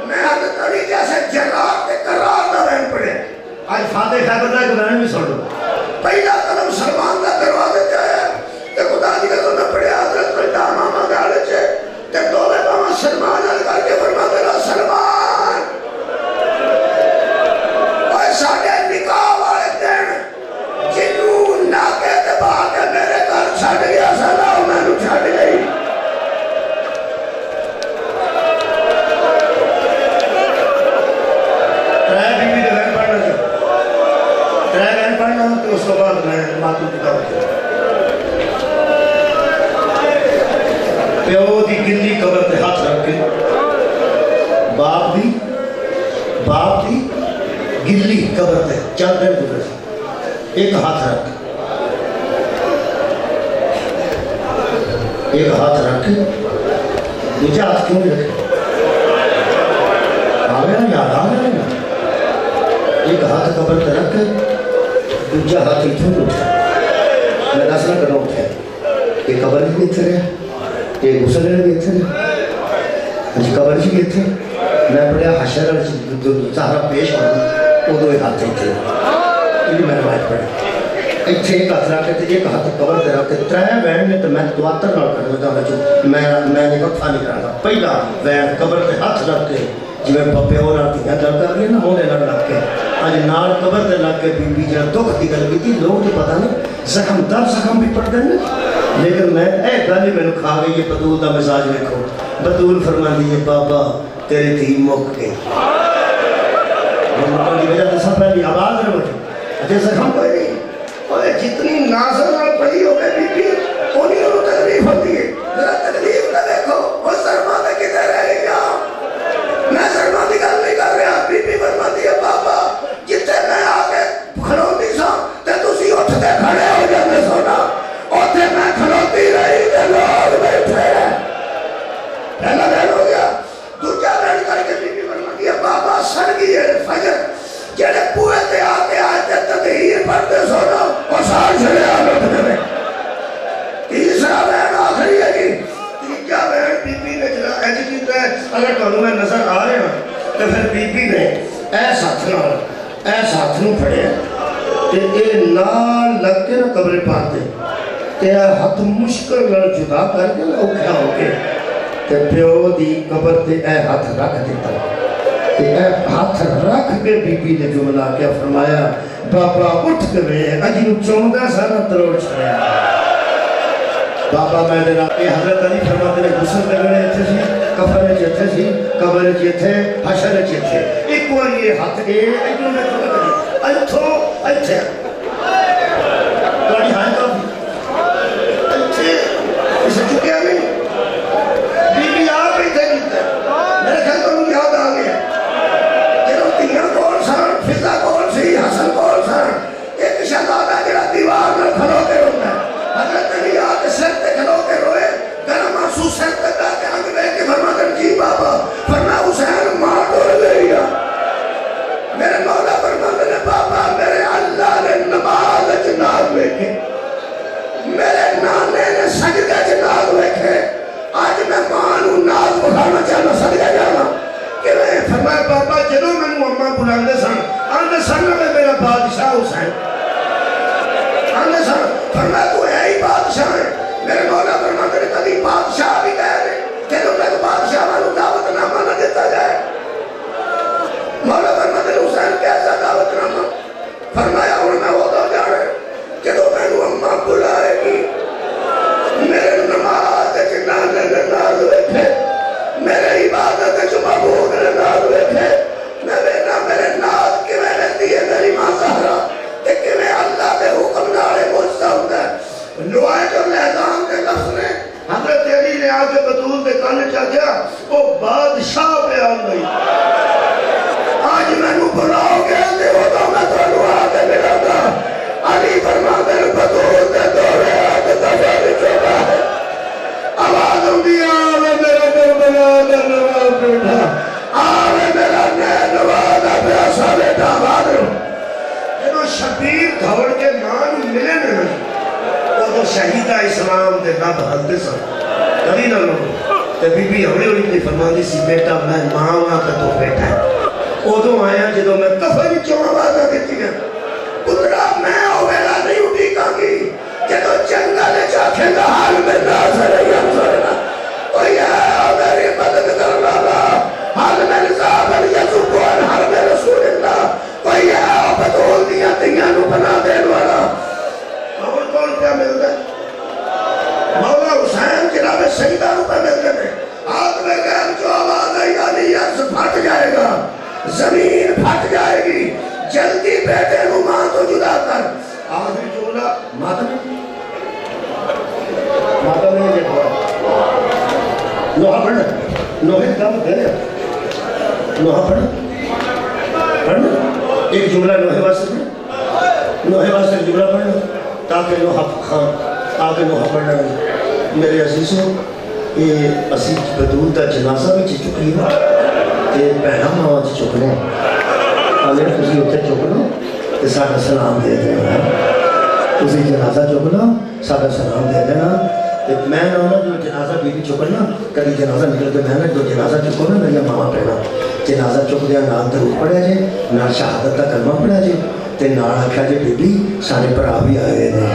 میں حضرت علی جیسے جرات کے قرار نہ رہن پڑے آج فاتح کیا کرتا ہے کہ میں بھی سن لوں پہلا قدم سلمان کا دروازے جائے کہ خدا جی کا تو نہ پڑے حضرت پڑھتا ماما گالے چھے کہ دو میں ماما سلمان آل کر کے فرما دینا سلمان اور ساڑھے نکاح والے دن جنون نہ کہتے باقی میرے گھر چھٹ گیا سلام میں نو چھٹ گئی اس کو بعد میں ماتو کتاب پیو دی گلی قبر پہ ہاتھ رکھ کے باپ دی گلی قبر پہ چل رہے گزرے سے ایک ہاتھ رکھ کے دوجہ ہاتھ کیوں نہیں رکھے آگیا نا یاد آگیا نا ایک ہاتھ قبر پہ رکھ کے دوجہ ہاتھ اتھوں اٹھا میں نسل کرنا اٹھا یہ قبر بھی اتھے رہا یہ غسل بھی اتھے رہا جی قبر بھی اتھے میں پڑھیا حشر زہرہ پیش ہونا وہ دو ایک ہاتھ اتھے یہ میں روایت پڑھا اتھے ایک ہاتھ رکھ کے ایک ہاتھ قبر دے رکھ کے ترہ وین میں تو میں دواتر نہ کرنا گا میں نے وقفہ نہیں کرنا پہلا وین قبر پہ ہاتھ رکھ کے جی پپے وہ راتیاں گل کر رہی نا مونے لگ کے اج نال قبر تے لگ کے بی جا دکھ دی گل کی لوگ تو پتہ نہیں زخم در زخم بھی پڑ گئے لیکن میں اے گل ہی میرے کھا گئی ہے بطول دا مزاج دیکھو بطول فرماندی ہے بابا تیرے تھی مک گئی وجہ تو سب پہلی آواز نہ بچی اچھے زخم کوئی نہیں اور جتنی ناظر اور پڑی ہو گئے بی بی انہیں انہوں تکلیف ہوتی ہے ذرا تکلیف نہ دیکھو وہ سرما میں کدھر رہ گیا میں سرما کی گل نہیں کر رہا بی بی فرماتی ہے بابا جتنے میں آ کے کھلوتی سا تے تسی اٹھتے کھڑے ہو جاتے سونا اوتھے میں کھلوتی رہی تے لوگ بیٹھے پہلا دن ہو گیا دوجا دن کر کے بی بی فرماتی ہے بابا سڑ گئی ہے فجر جڑے پوئے تے آتے آئے تے تدہیر پڑھتے سونا اور سار چلے آ لوٹنے میں تیسرا بہن آخری ہے کہ تیجا بہن بی بی نے جلا ایجی کی تے اگر کہوں میں نظر آ رہے ہیں تو پھر بی بی نے ایس ہاتھ نو پھڑے تے اے نال لگ کے نا قبر پاتے تے ہاتھ مشکل نال جدا کر کے نا اکھیا ہو کے تے پیو دی قبر تے اے ہاتھ رکھ دیتا تے اے ہاتھ رکھ کے بی بی نے جملہ کیا فرمایا بابا اٹھ کے میں اجی نو چوندہ سارا تروڑ چھڑیا بابا میں نے رابطے حضرت علی فرماتے نے غسل کرنے اچھے سی کفر اچھے سی قبر اچھے حشر اچھے ایک بار یہ ہاتھ ایکنوں میں چھوڑا کری انتھو اچھے گاڑی ہائیں کافی اچھے اسے چکے ہمیں بی بی آپ ہی تھے جیتے میرے خیال تو انہوں یاد آ گیا جنہوں تیاں کون سان فضا کون سی حسن کون سان ایک شہزادہ جڑا دیوار میں کھلو کے ہوتا ہے حضرت علی آتے سر تے کھلو کے روئے گرم محسوس سر تے کے آگے بے کے فرماتے جی بابا فرما حسین مار دو لیا میرے مولا فرماتے نے بابا میرے اللہ نے نماز جناب ویکھے میرے نانے نے سجدہ جناب ویکھے آج میں مانو ناز بکھانا چاہنا سجدہ جانا کہ میں فرمایا بابا جنہوں میں نے اممہ بلاندے سن آندے سن میں میرا بادشاہ حسین آندے سن فرمایا تو ہے ہی بادشاہ ہے میرے مولا فرماتے نے کبھی بادشاہ بھی کہہ رہے جنہوں تک بادشاہ والوں دعوت نامہ نہ دیتا جائے مولا فرماتے نے حسین کیسا دعوت نامہ فرمایا ہوں میں وہ تو جا رہے جنہوں میں نے اممہ بلائے گی میرے نماز جنانے ناز ویکھے میرے عبادت جو معبود ناز ویکھے میرے ناز کی میں رہتی ہے میری ماں سہرا کہ میں اللہ دے حکم نالے مجھتا ہوتا ہے لوائے جو لہدان کے لفظ نے حضرت علی نے آگے بطول دے کانے چاہ گیا وہ بادشاہ پہ آن گئی آج میں نو بلاؤ گیا دے وہ تو میں تو لوہا دے ملا تھا علی فرما دے بطول دے دورے آگے دفعہ چوکا ہے آواز ہوں دیا آوے میرے دل بلا دے نواز بیٹھا آوے میرا نئے نواز پیاسا بیٹھا آواز ہوں شبیر دھوڑ کے مان ملے میں وہ تو شہیدہ اسلام دے رب حد سن کبھی نہ لوگ تے بی بی ہوڑی ہوڑی کی فرماندی سی بیٹا میں ماں وہاں پہ تو بیٹا ہے وہ تو آیا جدو میں کفر کیوں آوازہ دیتی ہے پترا میں اویلا نہیں اٹھی کانگی جدو جنگل چاکھے گا حال میں ناظر ینظرنا کوئی ہے میری مدد کرنا حال میں نظابر یزوکوان حال میں رسول اللہ کوئی ہے بطول دیا تیاں نو بنا دین والا اور کون کیا مل دے مولا حسین جناب سیدہ نو پہ مل دے آگ میں غیر جو آواز ہے یعنی یرز پھٹ جائے گا زمین پھٹ جائے گی جلدی بیٹے نو ماں تو جدا کر آخری جملہ ماتم نے دیکھو نوحہ پڑھنا نوحہ کام دے نوحہ پڑھنا ایک جملہ نوحہ واسطے نوحہ واسطے ایک جملہ پڑھنا تاکہ نوحہ خان آگے نوحہ پڑھنا میرے عزیزوں یہ اسی بدون تا جنازہ بھی چکی ہوا کہ پہنا ماں چکنے اگر تسی اتنے چکنا تو ساڑھا سلام دے دینا تسی جنازہ چکنا ساڑھا سلام دے دینا میں نہ ہونا جو جنازہ بیٹی چکنا کبھی جنازہ نکل کے میں نے جو جنازہ چکنا میرے ماما پہنا جنازہ چک دیا نال درود پڑھیا جے نال شہادت کا کلمہ پڑھیا جے تے نال آکھیا جے بی بی سارے بھرا بھی آئے نے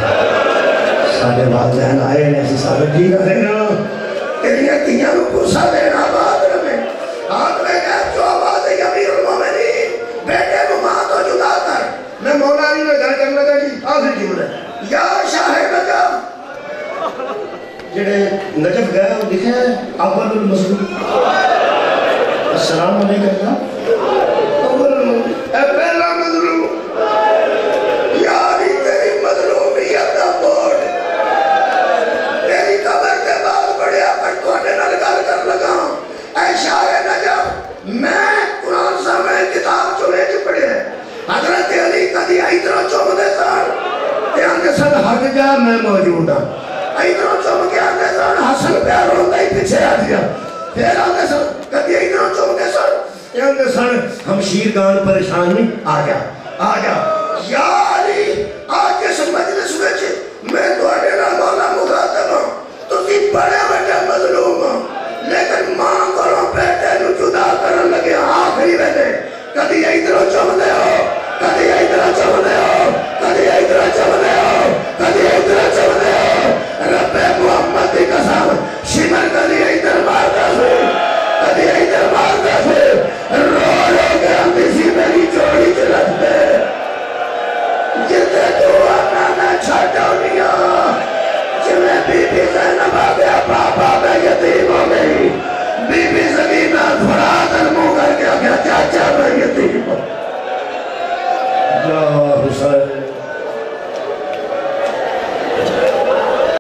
سارے والدین آئے نے اسی سارے جی رہے نا تیریاں تیاں نو غصہ دینا بات رہے ہاتھ میں کہہ جو مولا علی میں گھر کرنے لگا جی آخر جملہ یا شاہ نجف جڑے نجف گئے وہ لکھے ہیں اول المظلوم السلام علیکم اول المظلوم اے پہلا مظلوم یاری تیری مظلومیت دا بورڈ تیری قبر کے بعد بڑھیا پر کونے نہ کر لگا اے شاہ نجف میں قرآن صاحب میں کتاب چلے جو پڑھے ہیں حضرت علی کدی ایترا چوم دے سار تے آنکہ سن حق جا میں موجود ہوں ایترا چوم کے آنکہ سن حسن پیار ہوتا ہی پیچھے آ دیا پھر آنکہ سن کدی ایترا چوم کے سن تے آنکہ سن ہمشیر گان پریشان نہیں آ گیا یا علی آج کے سن مجلس میں میں تو اڈینا مولا مخاطب ہوں تو تی بڑے بڑے مظلوم ہوں لیکن ماں کرو بیٹے نو جدا کرن لگے آخری بیٹے کدی ایترا چوم دے ہو کدی ایترا چوم دے ہو کدی ایترا چوم دے ہو کدی ایترا چوم دے ہو رب محمد کی قسم شمر کدی ایتر مارتا سے کدی ایتر مارتا سے رو کے ہم کسی میری چوڑی چلت دے جتے تو آنا نہ چھاٹا لیا جمیں بی بی زینب آ گیا پاپا میں یتیم ہو گئی بی بی سکینہ تھوڑا در منہ کر کے آ گیا چاچا میں یتیم ہو یا حسین